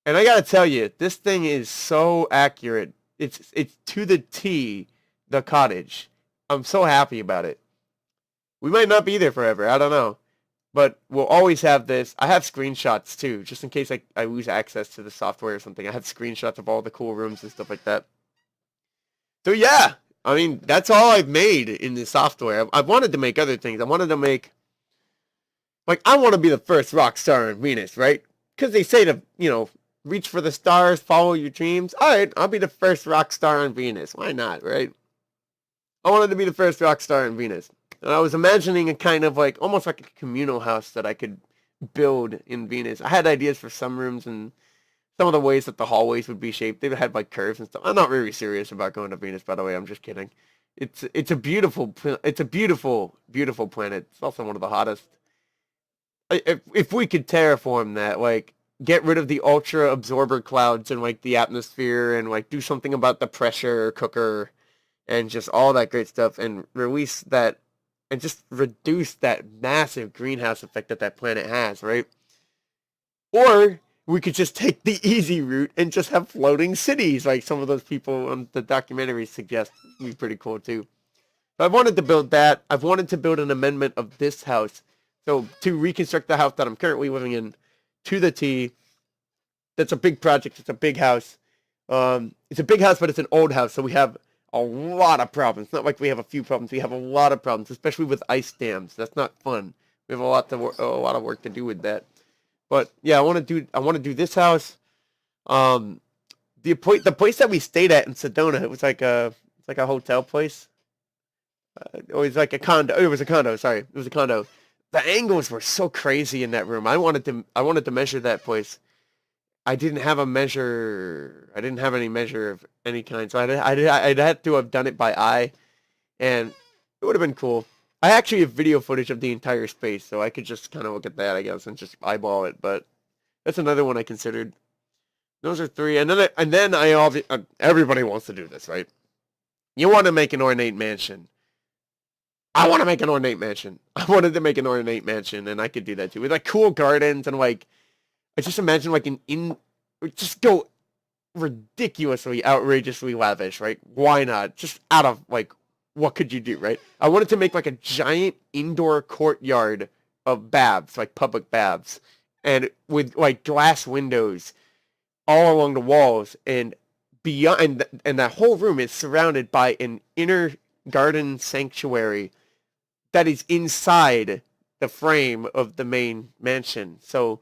And I gotta tell you, this thing is so accurate. It's to the T, the cottage. I'm so happy about it. We might not be there forever. I don't know. But we'll always have this. I have screenshots too, just in case I lose access to the software or something. I have screenshots of all the cool rooms and stuff like that. So yeah, I mean, that's all I've made in the software. I've wanted to make other things. I wanted to make, like, I want to be the first rock star on Venus, right? Because they say to, reach for the stars, follow your dreams. All right, I'll be the first rock star on Venus. Why not, right? I wanted to be the first rock star on Venus. And I was imagining a kind of like, almost like a communal house that I could build in Venus. I had ideas for some rooms and some of the ways that the hallways would be shaped. They had like curves and stuff. I'm not really serious about going to Venus, by the way. I'm just kidding. It's a beautiful beautiful planet. It's also one of the hottest. If we could terraform that, like get rid of the ultra absorber clouds and like the atmosphere and like do something about the pressure cooker and just all that great stuff and release that and just reduce that massive greenhouse effect that planet has, right? Or we could just take the easy route and just have floating cities like some of those people on the documentaries suggest. Would be pretty cool too. So I wanted to build that. I've wanted to build an amendment of this house. So to reconstruct the house that I'm currently living in to the T. That's a big project. It's a big house. It's a big house, but it's an old house. So we have a lot of problems. It's not like we have a few problems. We have a lot of problems, especially with ice dams. That's not fun. We have a lot of work to do with that. But yeah, I want to do this house. The place that we stayed at in Sedona, it was like a hotel place. It was like a condo. It was a condo. Sorry, it was a condo. The angles were so crazy in that room. I wanted to measure that place. I didn't have a measure. I didn't have any measure of any kind, so I'd had to have done it by eye, and it would have been cool. I actually have video footage of the entire space, so I could just kind of look at that, I guess, and just eyeball it. But that's another one I considered. Those are three, and then everybody wants to do this, right? You want to make an ornate mansion. I want to make an ornate mansion. I wanted to make an ornate mansion, and I could do that too with like cool gardens and like. I just imagine like just go ridiculously, outrageously lavish, right? Why not? Just out of like, what could you do, right? I wanted to make like a giant indoor courtyard of baths, like public baths, and with like glass windows all along the walls, and beyond, and that whole room is surrounded by an inner garden sanctuary that is inside the frame of the main mansion. So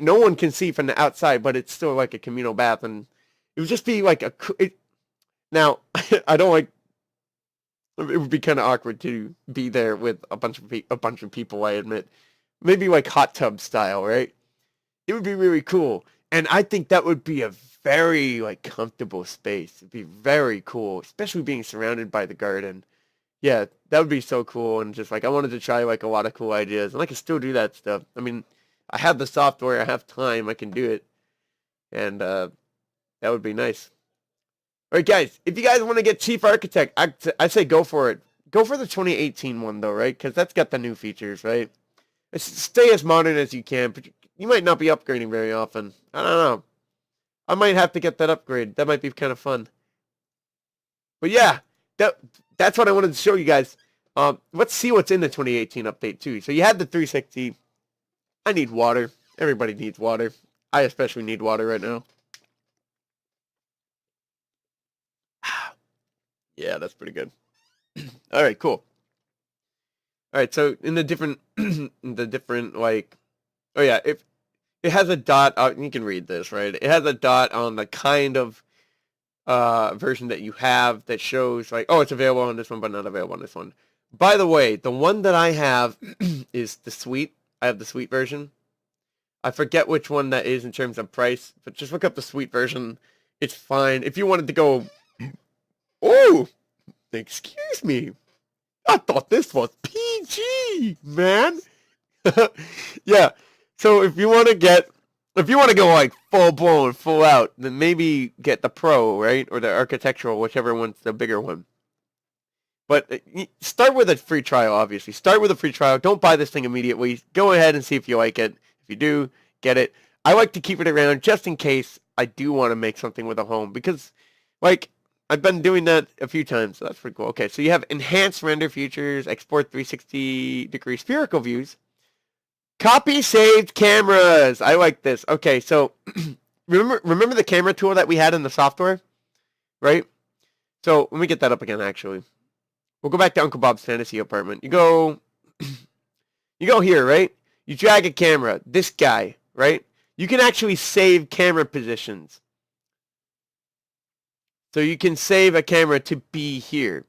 no one can see from the outside, but it's still like a communal bath, and it would just be like now, I don't like, it would be kind of awkward to be there with a bunch of people, I admit. Maybe like hot tub style, right? It would be really cool. And I think that would be a very like comfortable space. It'd be very cool, especially being surrounded by the garden. Yeah, that would be so cool. And just like, I wanted to try like a lot of cool ideas, and I can still do that stuff. I mean, I have the software, I have time, I can do it. And that would be nice. Alright guys, if you guys want to get Chief Architect, I say go for it. Go for the 2018 one though, right? Because that's got the new features, right? Stay as modern as you can, but you might not be upgrading very often. I don't know. I might have to get that upgrade. That might be kind of fun. But yeah, that's what I wanted to show you guys. Let's see what's in the 2018 update too. So you had the 360. I need water. Everybody needs water. I especially need water right now. Yeah, that's pretty good. All right, cool. All right, so in the different, like, oh yeah, if it has a dot, you can read this, right? It has a dot on the kind of version that you have that shows like, oh, it's available on this one, but not available on this one. By the way, the one that I have is the Suite. I have the Suite version. I forget which one that is in terms of price, but just look up the Suite version. It's fine. If you wanted to go, oh, excuse me. I thought this was PG, man. Yeah. So if you want to go like full blown, full out, then maybe get the Pro, right? Or the Architectural, whichever one's the bigger one. But start with a free trial, obviously. Start with a free trial. Don't buy this thing immediately. Go ahead and see if you like it. If you do, get it. I like to keep it around just in case I do want to make something with a home. Because, like, I've been doing that a few times. So that's pretty cool. Okay, so you have enhanced render features, export 360-degree spherical views, copy saved cameras. I like this. Okay, so remember the camera tool that we had in the software, right? So let me get that up again. Actually, we'll go back to Uncle Bob's Fantasy Apartment. You go here, right? You drag a camera. This guy, right? You can actually save camera positions. So you can save a camera to be here.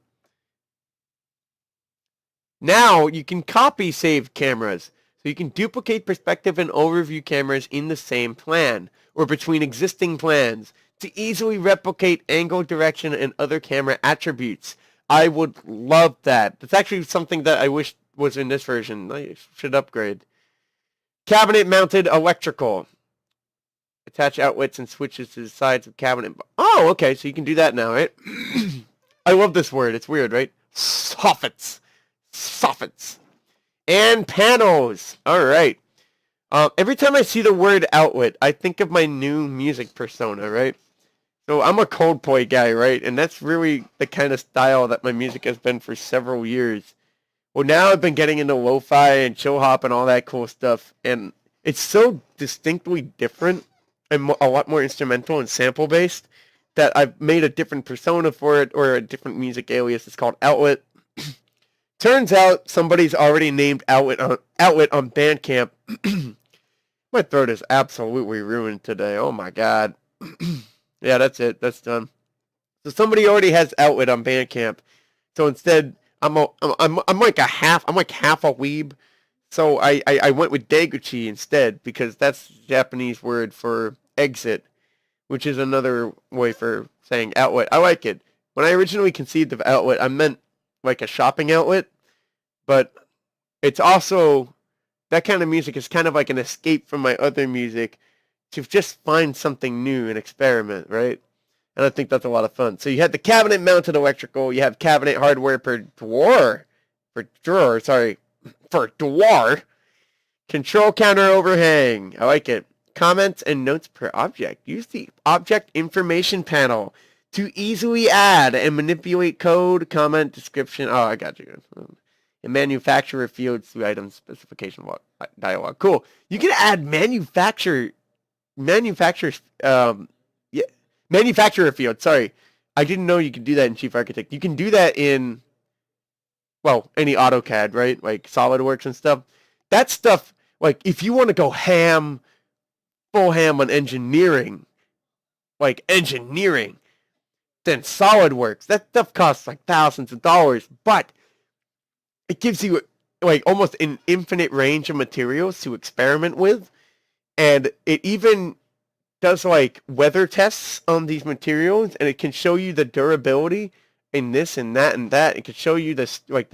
Now you can copy saved cameras. So you can duplicate perspective and overview cameras in the same plan or between existing plans to easily replicate angle, direction, and other camera attributes. I would love that. That's actually something that I wish was in this version. I should upgrade. Cabinet mounted electrical. Attach outlets and switches to the sides of cabinet. Oh, okay, so you can do that now, right? I love this word. It's weird, right? Soffits. Soffits. And panels. All right. Every time I see the word outlet, I think of my new music persona, right? So I'm a Coldplay guy, right? And that's really the kind of style that my music has been for several years. Well, now I've been getting into lo-fi and chill hop and all that cool stuff. And it's so distinctly different and a lot more instrumental and sample-based that I've made a different persona for it or a different music alias. It's called Outlet. Turns out somebody's already named Outlet on Bandcamp. My throat is absolutely ruined today. Oh my god. Yeah, that's it. That's done. So somebody already has Outlet on Bandcamp. So instead, I'm like half a weeb. So I went with Deguchi instead because that's the Japanese word for exit, which is another way for saying outlet. I like it. When I originally conceived of outlet, I meant like a shopping outlet, but it's also, that kind of music is kind of like an escape from my other music to just find something new and experiment, right? And I think that's a lot of fun. So you have the cabinet mounted electrical, you have cabinet hardware for drawer, control counter overhang. I like it. Comments and notes per object. Use the object information panel to easily add and manipulate code, comment, description. Oh, I got you. And manufacturer fields through item specification dialog. Cool. You can add manufacturer field. Sorry. I didn't know you could do that in Chief Architect. You can do that in, well, any AutoCAD, right? Like SolidWorks and stuff. That stuff, like, if you want to go full ham on engineering, then SolidWorks. That stuff costs like thousands of dollars, but it gives you like almost an infinite range of materials to experiment with, and it even does like weather tests on these materials, and it can show you the durability in this and that and that. It can show you the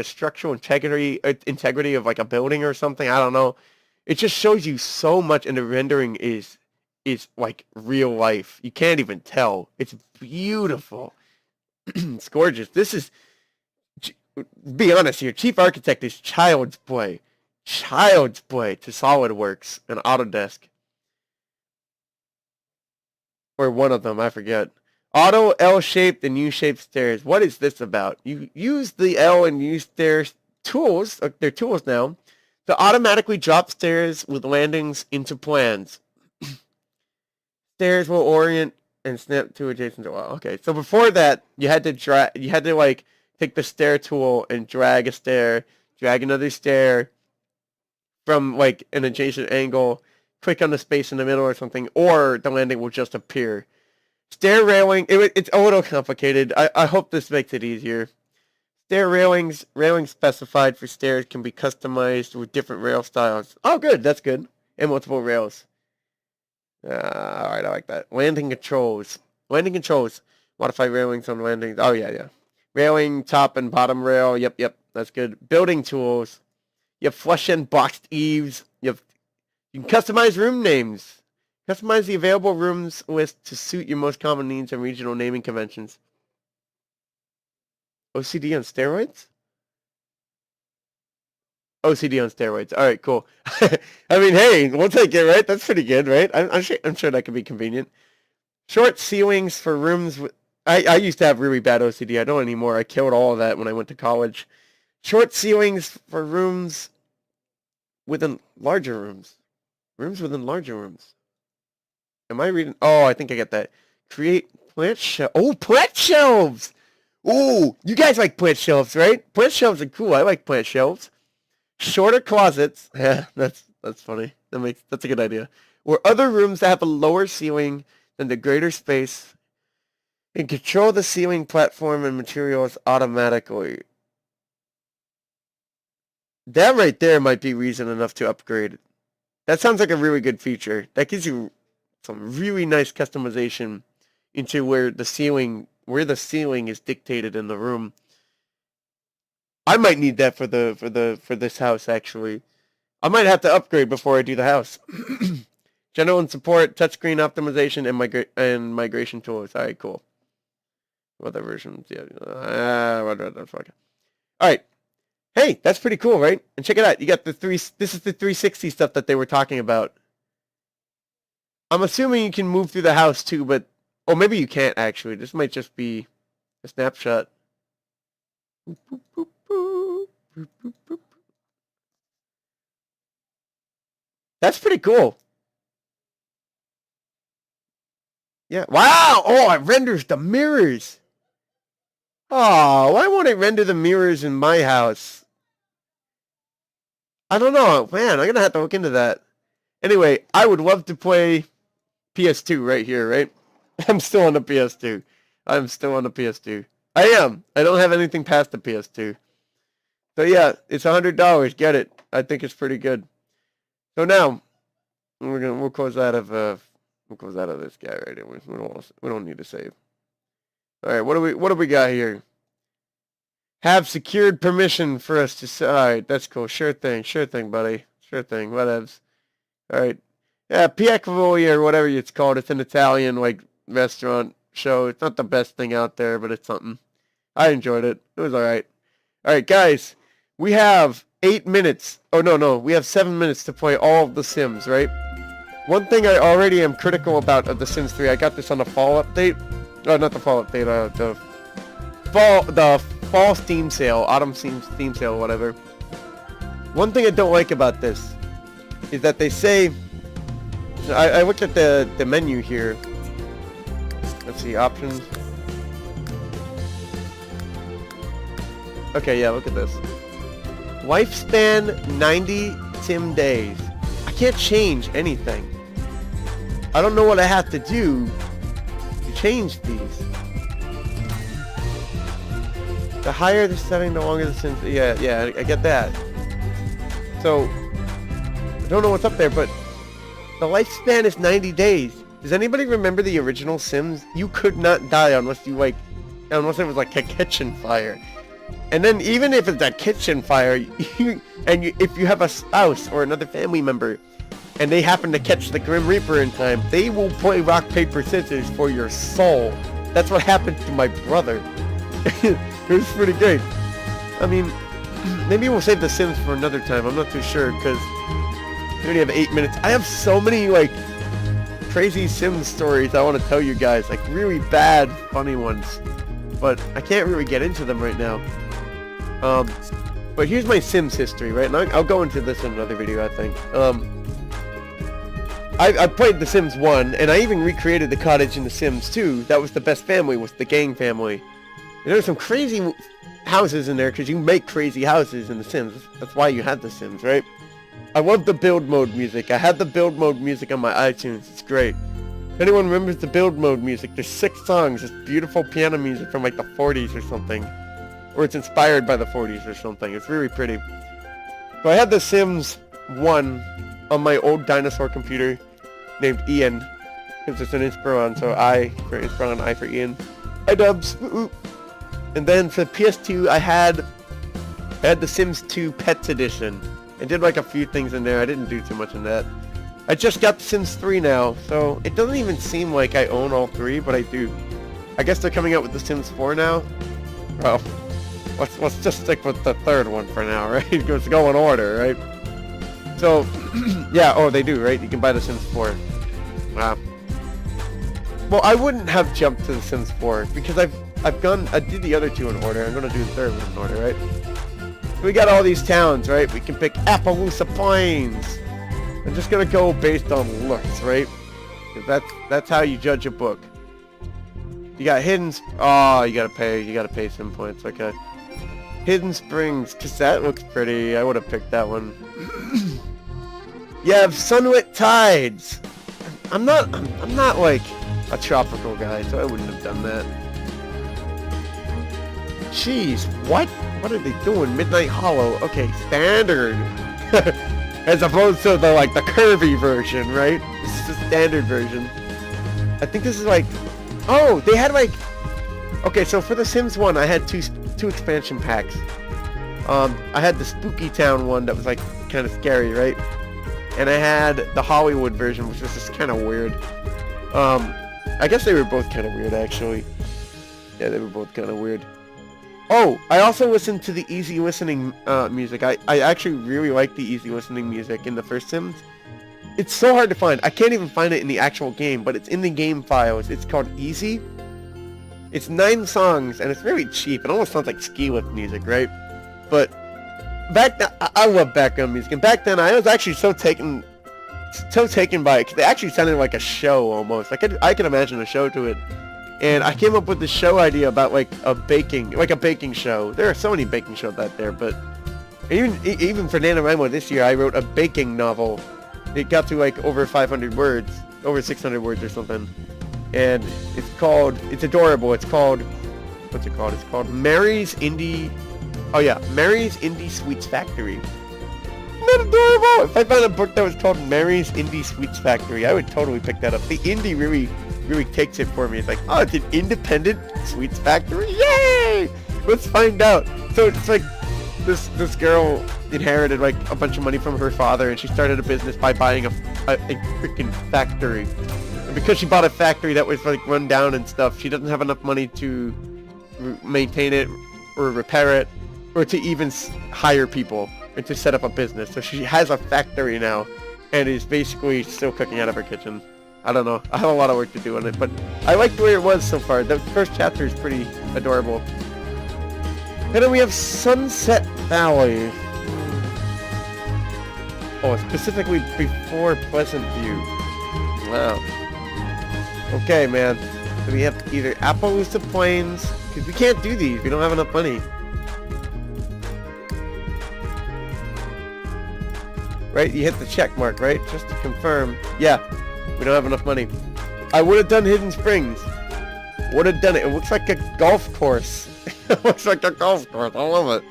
structural integrity of like a building or something. I don't know. It just shows you so much, and the rendering is like real life. You can't even tell. It's beautiful. It's gorgeous. This is, be honest here, Chief Architect is child's play to SolidWorks and Autodesk. Or one of them, I forget. Auto L-shaped and U-shaped stairs. What is this about? You use the L and U stairs tools, they're tools now, to automatically drop stairs with landings into plans. Stairs will orient and snap to adjacent to, well, okay. So before that, you had to like take the stair tool and drag a stair, drag another stair from like an adjacent angle, click on the space in the middle or something, or the landing will just appear. Stair railing. It's a little complicated. I hope this makes it easier. Stair railings. Railings specified for stairs can be customized with different rail styles. Oh, good. That's good. And multiple rails. Alright, I like that. Landing controls. Landing controls. Modify railings on landings. Oh, yeah. Railing, top and bottom rail. Yep. That's good. Building tools. You have flush and boxed eaves. You can customize room names. Customize the available rooms list to suit your most common needs and regional naming conventions. OCD on steroids? OCD on steroids. All right, cool. I mean, hey, we'll take it, right? That's pretty good, right? I'm sure that could be convenient. Short ceilings for rooms with... I used to have really bad OCD. I don't anymore. I killed all of that when I went to college. Short ceilings for rooms within larger rooms. Rooms within larger rooms. Am I reading? Oh, I think I get that. Create plant shelves. Oh, plant shelves! Ooh, you guys like plant shelves, right? Plant shelves are cool. I like plant shelves. Shorter closets. Yeah, that's funny. That's a good idea. Or other rooms that have a lower ceiling than the greater space and control the ceiling platform and materials automatically. That right there might be reason enough to upgrade. That sounds like a really good feature. That gives you some really nice customization into where the ceiling is dictated in the room. I might need that for this house actually. I might have to upgrade before I do the house. General and support, touchscreen optimization, and migration tools. All right, cool. Other versions, yeah. All right. Hey, that's pretty cool, right? And check it out. You got this is the 360 stuff that they were talking about. I'm assuming you can move through the house too, but... Oh, maybe you can't actually. This might just be a snapshot. That's pretty cool. Yeah. Wow! Oh, it renders the mirrors. Oh, why won't it render the mirrors in my house? I don't know. Man, I'm going to have to look into that. Anyway, I would love to play PS2 right here, right? I'm still on the PS2. I am. I don't have anything past the PS2. So yeah, it's $100. Get it. I think it's pretty good. So now we'll close out of this guy right here. We don't need to save. All right, what do we got here? Have secured permission for us to... All right, that's cool. Sure thing, buddy. Sure thing, whatevs. All right. Yeah, Piacavoli or whatever it's called. It's an Italian, like, restaurant show. It's not the best thing out there, but it's something. I enjoyed it. It was all right. All right, guys. We have 8 minutes. Oh, no. We have 7 minutes to play all of The Sims, right? One thing I already am critical about of The Sims 3, I got this on the fall update. Oh, not the fall update, the fall Steam sale, autumn Steam sale, whatever. One thing I don't like about this is that they say, I looked at the menu here. Let's see, options. Okay, yeah, look at this. Lifespan 90 Sim days. I can't change anything. I don't know what I have to do to change these. The higher the setting, the longer the Sims... Yeah, I get that. So, I don't know what's up there, but the lifespan is 90 days. Does anybody remember the original Sims? You could not die unless it was like a kitchen fire. And then even if it's a kitchen fire, if you have a spouse or another family member, and they happen to catch the Grim Reaper in time, they will play rock, paper, scissors for your soul. That's what happened to my brother. It was pretty great. I mean, maybe we'll save The Sims for another time. I'm not too sure, because we only have 8 minutes. I have so many, like, crazy Sims stories I want to tell you guys. Like, really bad, funny ones. But I can't really get into them right now. But here's my Sims history, right? And I'll go into this in another video, I think. I played The Sims 1, and I even recreated the cottage in The Sims 2. That was the best family, was the gang family. And there's some crazy houses in there, because you make crazy houses in The Sims. That's why you had The Sims, right? I love the build mode music. I had the build mode music on my iTunes. It's great. If anyone remembers the build mode music, there's 6 songs. It's beautiful piano music from like the 40s or something. Or it's inspired by the 40s or something. It's really pretty. So I had The Sims 1 on my old dinosaur computer named Ian. Because it's an Inspiron, so I for Inspiron, I for Ian. iDubbbz. And then for the PS2, I had The Sims 2 Pets Edition. I did like a few things in there. I didn't do too much in that. I just got The Sims 3 now, so it doesn't even seem like I own all 3, but I do. I guess they're coming out with The Sims 4 now. Well, let's just stick with the 3rd one for now, right? Let's go in order, right? So, yeah, oh, they do, right? You can buy The Sims 4. Wow. Well, I wouldn't have jumped to The Sims 4 because I did the other 2 in order. I'm gonna do the 3rd one in order, right? So we got all these towns, right? We can pick Appaloosa Plains. I'm just gonna go based on looks, right? That's how you judge a book. You got Hidden... Oh, you gotta pay some points, okay. Hidden Springs, cause that looks pretty. I would have picked that one. You have Sunlit Tides. I'm not like a tropical guy, so I wouldn't have done that. Jeez, what? What are they doing? Midnight Hollow. Okay, standard. As opposed to the curvy version, right? This is the standard version. I think this is like... Oh, they had like... Okay, so for The Sims 1, I had two expansion packs. I had the Spooky Town one that was like kind of scary, right? And I had the Hollywood version, which was just kind of weird. I guess they were both kind of weird, actually. Yeah, they were both kind of weird. Oh, I also listened to the easy listening music. I actually really like the easy listening music in the first Sims. It's so hard to find. I can't even find it in the actual game, but it's in the game files. It's called Easy. It's 9 songs, and it's really cheap. It almost sounds like ski lift music, right? But back then, I love background music, and back then I was actually so taken by it, because it actually sounded like a show almost. I could imagine a show to it. And I came up with this show idea about like a baking show. There are so many baking shows out there, but even for NaNoWriMo this year, I wrote a baking novel. It got to like over 500 words, over 600 words or something. And it's adorable. It's called, what's it called? It's called Mary's Indie Sweets Factory. Isn't that adorable? If I found a book that was called Mary's Indie Sweets Factory, I would totally pick that up. The indie really takes it for me. It's like, oh, it's an independent sweets factory. Yay! Let's find out. So it's like this girl inherited like a bunch of money from her father, and she started a business by buying a freaking factory. And because she bought a factory that was like run down and stuff, she doesn't have enough money to maintain it or repair it or to even hire people and to set up a business. So she has a factory now and is basically still cooking out of her kitchen. I don't know. I have a lot of work to do on it, but I like the way it was so far. The first chapter is pretty adorable. And then we have Sunset Valley. Oh, specifically before Pleasant View. Wow. Okay, man. So we have either Appaloosa Plains, because we can't do these. We don't have enough money. Right? You hit the check mark, right? Just to confirm. Yeah. We don't have enough money. I would have done Hidden Springs. Would have done it. It looks like a golf course. It looks like a golf course. I love it.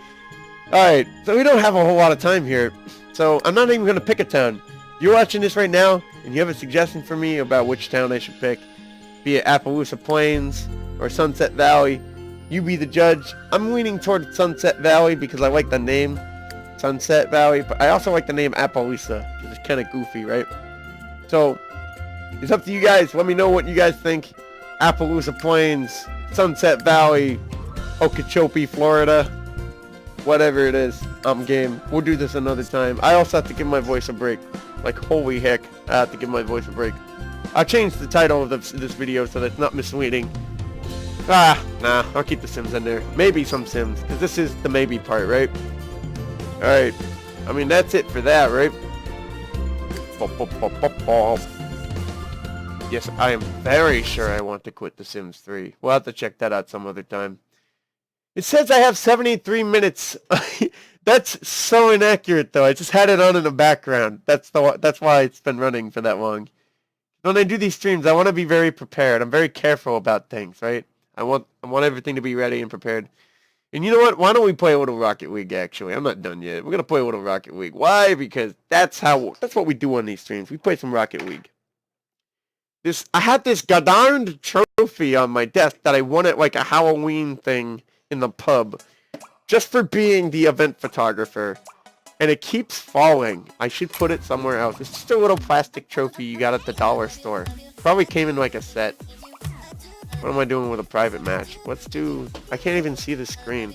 Alright, so we don't have a whole lot of time here. So I'm not even going to pick a town. You're watching this right now, and you have a suggestion for me about which town I should pick. Be it Appaloosa Plains or Sunset Valley. You be the judge. I'm leaning toward Sunset Valley because I like the name. Sunset Valley. But I also like the name Appaloosa because it's kind of goofy, right? So it's up to you guys. Let me know what you guys think. Appaloosa Plains, Sunset Valley, Okeechobee, Florida. Whatever it is, I'm game. We'll do this another time. I also have to give my voice a break. Like, holy heck, I have to give my voice a break. I'll change the title of this video so that it's not misleading. Nah, I'll keep the Sims in there. Maybe some Sims, because this is the maybe part, right? Alright. I mean, that's it for that, right? Yes, I am very sure I want to quit The Sims 3. We'll have to check that out some other time. It says I have 73 minutes. That's so inaccurate, though. I just had it on in the background. That's why it's been running for that long. when I do these streams, I want to be very prepared. I'm very careful about things, right? I want everything to be ready and prepared. And you know what? Why don't we play a little Rocket League, actually? I'm not done yet. We're going to play a little Rocket League. Why? Because that's what we do on these streams. We play some Rocket League. I had this goddamned trophy on my desk that I won at like a Halloween thing in the pub. Just for being the event photographer. And it keeps falling. I should put it somewhere else. It's just a little plastic trophy you got at the dollar store. Probably came in like a set. What am I doing with a private match? Let's do... I can't even see the screen.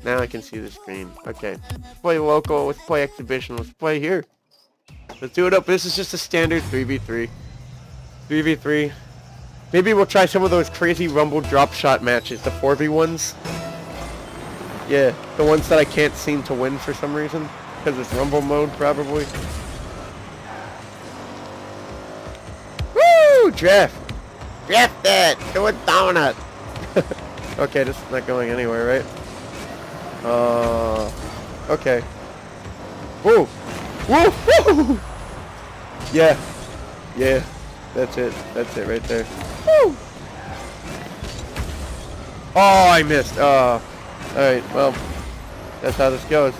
Now I can see the screen. Okay. Let's play local. Let's play exhibition. Let's play here. Let's do it up. This is just a standard 3v3. 3v3. Maybe we'll try some of those crazy Rumble drop shot matches. The 4v1s. Yeah. The ones that I can't seem to win for some reason. Because it's Rumble mode, probably. Woo! Draft. Draft that! Do a donut! Okay, this is not going anywhere, right? Okay. Woo! Woo! Woo! Yeah. Yeah. That's it. That's it right there. Woo! Oh, I missed. Alright, well. That's how this goes.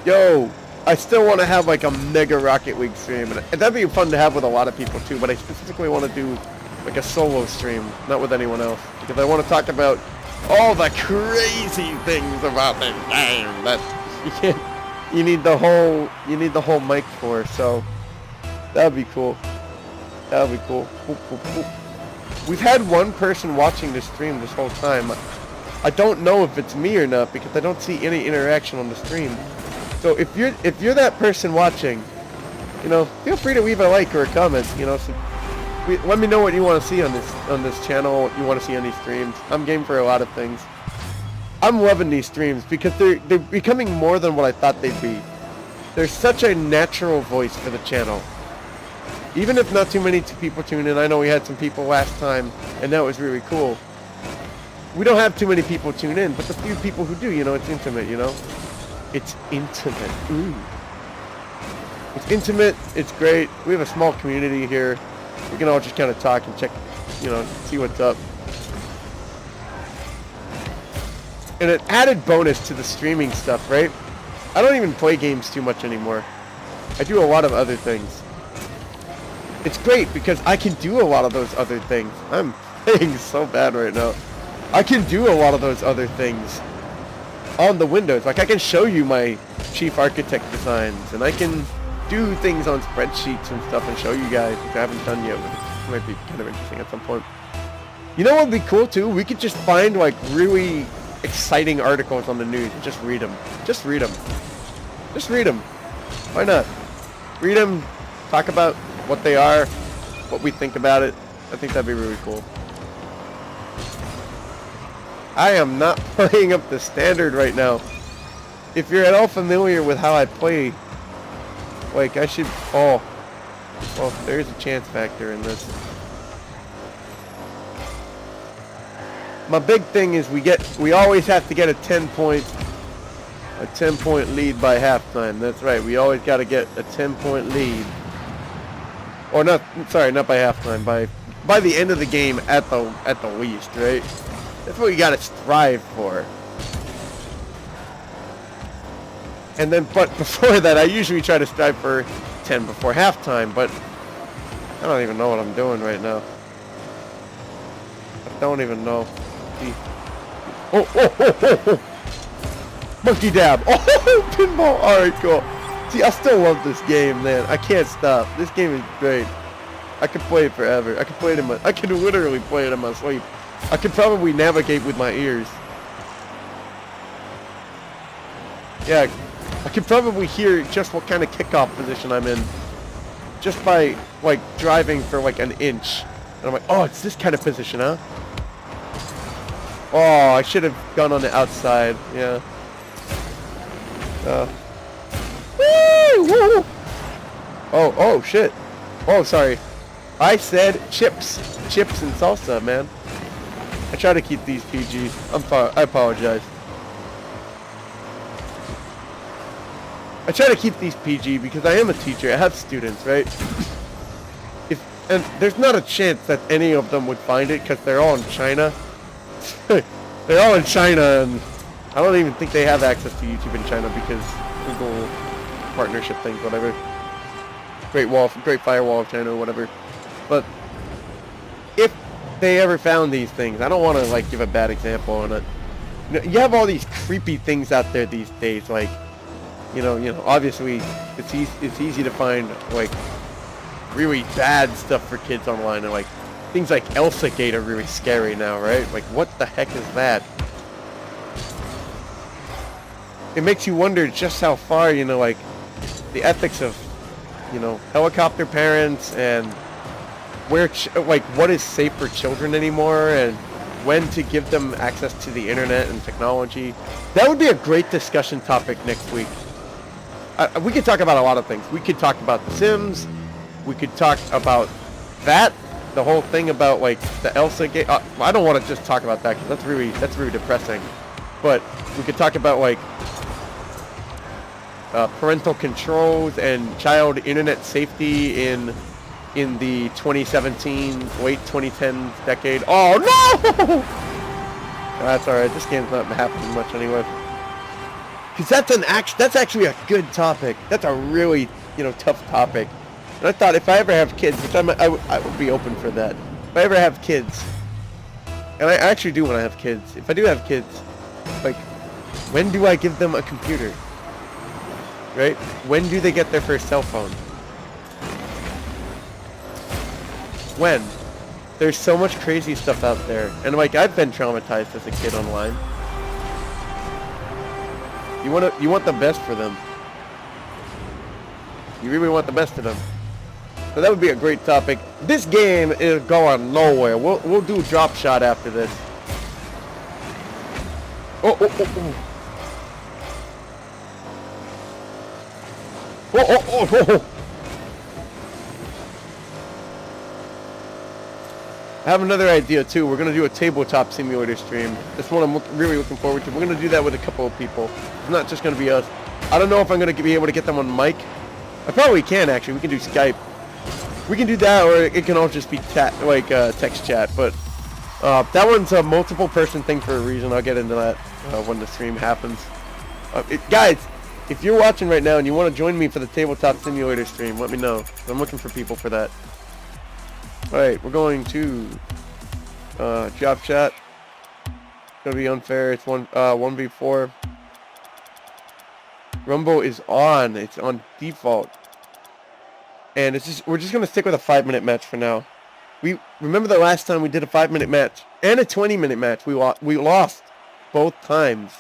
Yo! I still want to have like a mega Rocket League stream, and that'd be fun to have with a lot of people too, but I specifically want to do like a solo stream, not with anyone else, because I want to talk about all the crazy things about this game that you need the whole mic for, so that'd be cool. That'd be cool. We've had one person watching the stream this whole time. I don't know if it's me or not, because I don't see any interaction on the stream. So if you're that person watching, you know, feel free to leave a like or a comment. You know, so let me know what you want to see on this channel, what you want to see on these streams. I'm game for a lot of things. I'm loving these streams because they're becoming more than what I thought they'd be. There's such a natural voice for the channel. Even if not too many people tune in, I know we had some people last time, and that was really cool. We don't have too many people tune in, but the few people who do, you know, it's intimate, you know. It's intimate. Ooh. It's intimate. It's great. We have a small community here. We can all just kind of talk and check, you know, see what's up. And an added bonus to the streaming stuff, right? I don't even play games too much anymore. I do a lot of other things. It's great because I can do a lot of those other things. I'm playing so bad right now. I can do a lot of those other things on the Windows. Like I can show you my chief architect designs, and I can do things on spreadsheets and stuff and show you guys, which I haven't done yet, but it might be kind of interesting at some point. You know what would be cool too? We could just find like really exciting articles on the news and just read them. Just read them. Just read them. Why not? Read them, talk about what they are, what we think about it. I think that'd be really cool. I am not playing up the standard right now. If you're at all familiar with how I play, like I should... Oh, there's a chance factor in this. My big thing is we always have to get a 10-point lead by halftime. That's right. We always got to get a 10-point lead. Or not, sorry, not by halftime, by the end of the game at the least, right? That's what you gotta strive for. And then, but before that, I usually try to strive for 10 before halftime, but I don't even know what I'm doing right now. I don't even know. Oh. Monkey dab. Oh, pinball. Alright, cool. See, I still love this game, man. I can't stop. This game is great. I could play it forever. I could literally play it in my sleep. I could probably navigate with my ears. Yeah, I could probably hear just what kind of kickoff position I'm in. Just by, like, driving for, like, an inch. And I'm like, oh, it's this kind of position, huh? Oh, I should have gone on the outside. Yeah. Woo! Oh, shit. Oh, sorry. I said chips and salsa, man. I try to keep these PG. I apologize. I try to keep these PG because I am a teacher. I have students, right? And there's not a chance that any of them would find it because they're all in China. They're all in China, and I don't even think they have access to YouTube in China because Google partnership things, whatever. Great Firewall of China, whatever. But if they ever found these things, I don't want to like give a bad example on it. You have all these creepy things out there these days, like you know. Obviously, it's easy to find like really bad stuff for kids online, and like things like ElsaGate are really scary now, right? Like, what the heck is that? It makes you wonder just how far, like the ethics of, helicopter parents and where, what is safe for children anymore, and when to give them access to the internet and technology. That would be a great discussion topic next week. We could talk about a lot of things. We could talk about The Sims. We could talk about that, the whole thing about like the ElsaGate. I don't want to just talk about that because that's really depressing. But we could talk about like parental controls and child internet safety in the 2017, late 2010s decade. Oh no! That's alright. This game's not happening much anyway. Because that's actually a good topic. That's a really tough topic. And I thought if I ever have kids, which I would be open for that. If I ever have kids, and I actually do want to have kids. If I do have kids, like, when do I give them a computer? Right? When do they get their first cell phone? When? There's so much crazy stuff out there. And like, I've been traumatized as a kid online. You want the best for them. You really want the best of them. So that would be a great topic. This game is going nowhere. We'll do drop shot after this. Oh. I have another idea too. We're going to do a tabletop simulator stream. This one I'm really looking forward to. We're going to do that with a couple of people. It's not just going to be us. I don't know if I'm going to be able to get them on mic. I probably can actually. We can do Skype. We can do that, or it can all just be text chat. But that one's a multiple person thing for a reason. I'll get into that when the stream happens. Guys, if you're watching right now and you want to join me for the tabletop simulator stream, let me know. I'm looking for people for that. Alright, we're going to drop shot. It's gonna be unfair. It's 1v4. Rumble is on. It's on default. And we're just gonna stick with a 5-minute match for now. We remember the last time we did a 5-minute match and a 20-minute match. We lost both times.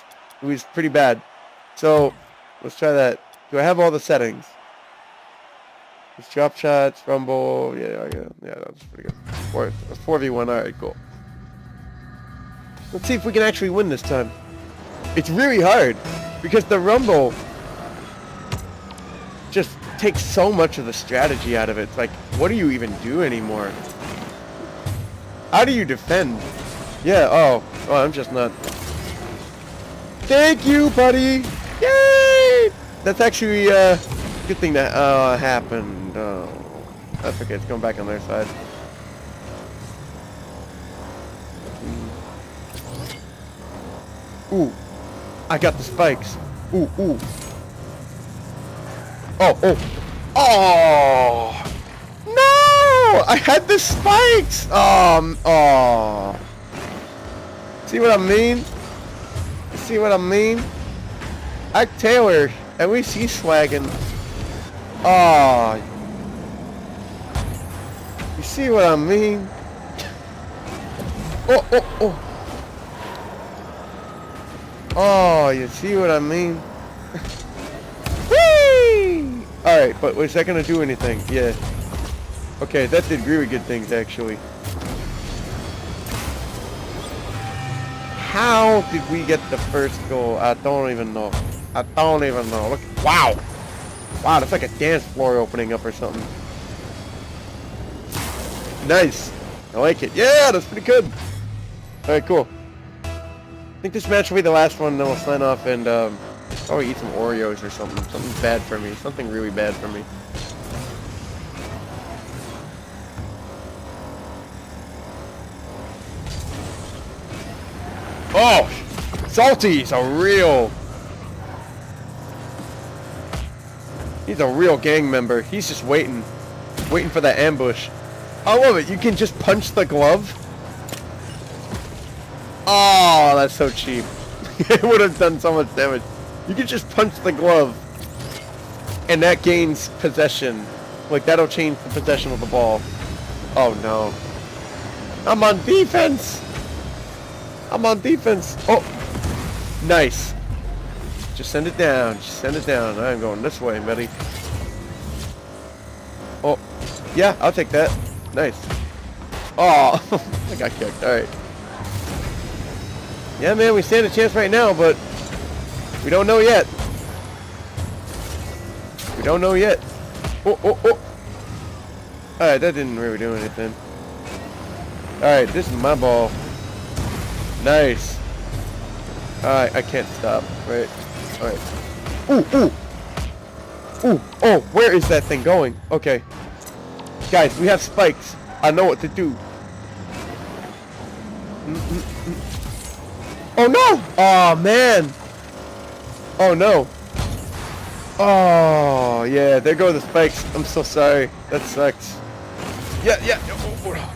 It was pretty bad. So let's try that. Do I have all the settings? It's drop shots, rumble. Yeah, that's pretty good. 4v1. All right, cool. Let's see if we can actually win this time. It's really hard because the rumble just takes so much of the strategy out of it. It's like, what do you even do anymore? How do you defend? Yeah, oh, I'm just not. Thank you, buddy! Yay! That's actually a good thing that happened. Oh, that's okay, it's going back on their side. Ooh, I got the spikes. Ooh. Oh! No! I had the spikes! Oh. See what I mean? See what I mean? Ike Taylor, at least he's swagging. Oh. You see what I mean? Oh. Oh, you see what I mean? Whee! Alright, but was that gonna do anything? Yeah. Okay, that did really good things, actually. How did we get the first goal? I don't even know. Look, wow, that's like a dance floor opening up or something. Nice. I like it. Yeah, that's pretty good. All right, cool. I think this match will be the last one, then we'll sign off and Oh, eat some Oreos or something. Something bad for me. Something really bad for me. Oh! Salty's a real... He's a real gang member. He's just waiting. Waiting for that ambush. I love it. You can just punch the glove. Oh, that's so cheap. It would have done so much damage. You can just punch the glove. And that gains possession. Like, that'll change the possession of the ball. Oh, no. I'm on defense. I'm on defense. Oh. Nice. Just send it down. Just send it down. I'm going this way, buddy. Oh. Yeah, I'll take that. Nice. Oh. I got kicked. Alright. Yeah, man, we stand a chance right now, but we don't know yet. We don't know yet. Oh, oh, oh. Alright, that didn't really do anything. Alright, this is my ball. Nice. Alright, I can't stop. Right. Alright. Ooh, ooh. Ooh, oh, where is that thing going? Okay. Guys, we have spikes. I know what to do. Oh, no! Oh, man. Oh, no. Oh, yeah, there go the spikes. I'm so sorry. That sucks. Yeah, yeah.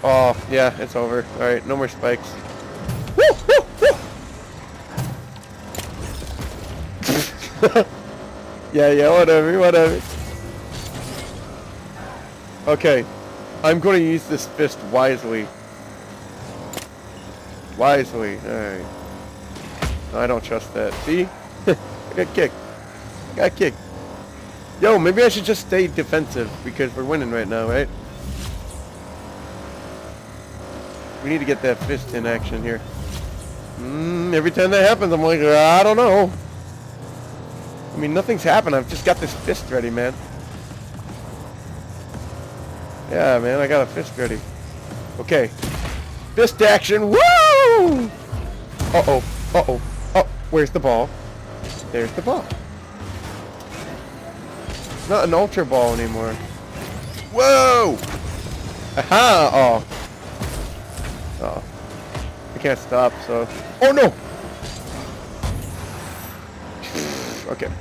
Oh, yeah, it's over. Alright, no more spikes. Woo, woo, woo. Yeah, yeah, whatever, whatever. Okay, I'm going to use this fist wisely. Wisely, alright. I don't trust that. See? I got kicked. I got kicked. Yo, maybe I should just stay defensive because we're winning right now, right? We need to get that fist in action here. Every time that happens, I'm like, I don't know. I mean, nothing's happened. I've just got this fist ready, man. Yeah, man, I got a fist ready. Okay. Fist action. Woo! Uh-oh. Uh-oh. Oh, where's the ball? There's the ball. It's not an ultra ball anymore. Whoa! Aha! Oh. Oh. I can't stop, so... Oh, no! Okay.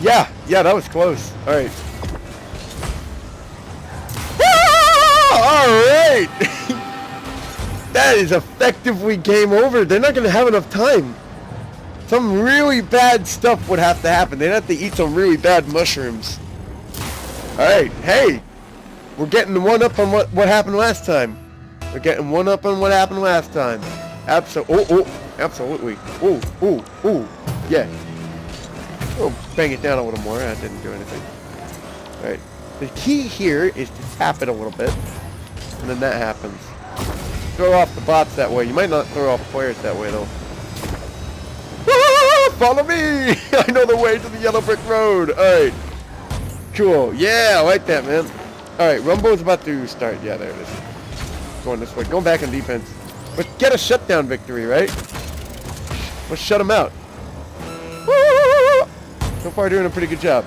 Yeah! Yeah, that was close. Alright. Alright! That is effectively game over. They're not going to have enough time. Some really bad stuff would have to happen. They'd have to eat some really bad mushrooms. Alright, hey! We're getting one up on what happened last time. We're getting one up on what happened last time. Absolutely. Ooh, ooh, ooh. Yeah. Oh, bang it down a little more. That didn't do anything. Alright. The key here is to tap it a little bit. And then that happens. Throw off the bots that way. You might not throw off players that way, though. Ah, follow me! I know the way to the yellow brick road. Alright. Cool. Yeah, I like that, man. Alright, Rumbo's about to start. Yeah, there it is. Going this way. Going back on defense. Let's get a shutdown victory, right? Let's shut him out. So far, doing a pretty good job.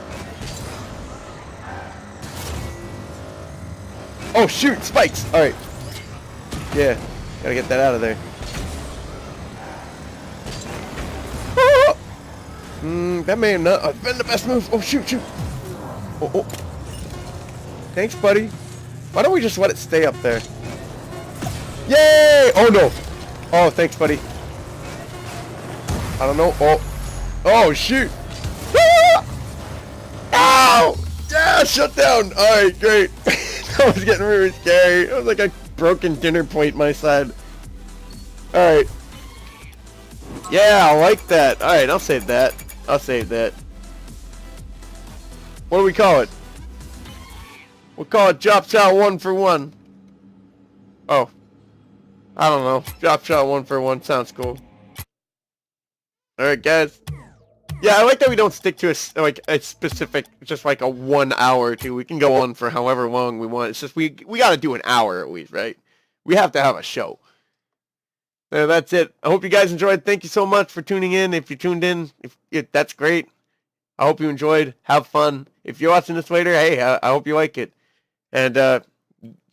Oh, shoot! Spikes! Alright. Yeah. Gotta get that out of there. That may have not been the best move. Oh, shoot, shoot. Oh, oh. Thanks, buddy. Why don't we just let it stay up there? Yay! Oh, no. Oh, thanks, buddy. I don't know. Oh. Oh, shoot. Ow! Yeah, shut down. Alright, great. That was getting really scary. It was like a broken dinner plate my side. Alright. Yeah, I like that. Alright, I'll save that. I'll save that. What do we call it? We'll call it Drop Shot 1 for 1. Oh. I don't know. Drop Shot 1 for 1 sounds cool. Alright, guys. Yeah, I like that we don't stick to a specific, just like a 1 hour or two. We can go on for however long we want. It's just we got to do an hour at least, right? We have to have a show. That's it. I hope you guys enjoyed. Thank you so much for tuning in. If you tuned in, if that's great. I hope you enjoyed. Have fun. If you're watching this later, hey, I hope you like it. And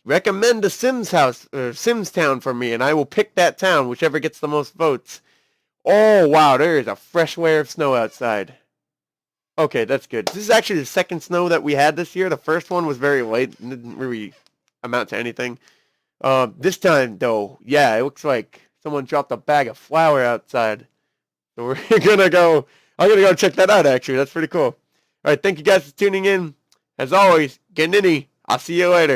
recommend a Sims house, Sims town for me, and I will pick that town, whichever gets the most votes. Oh, wow, there is a fresh layer of snow outside. Okay, that's good. This is actually the second snow that we had this year. The first one was very light and didn't really amount to anything. This time, though, yeah, it looks like someone dropped a bag of flour outside. So we're gonna go. I'm gonna go check that out. Actually, that's pretty cool. All right, thank you guys for tuning in. As always, get ninny. I'll see you later.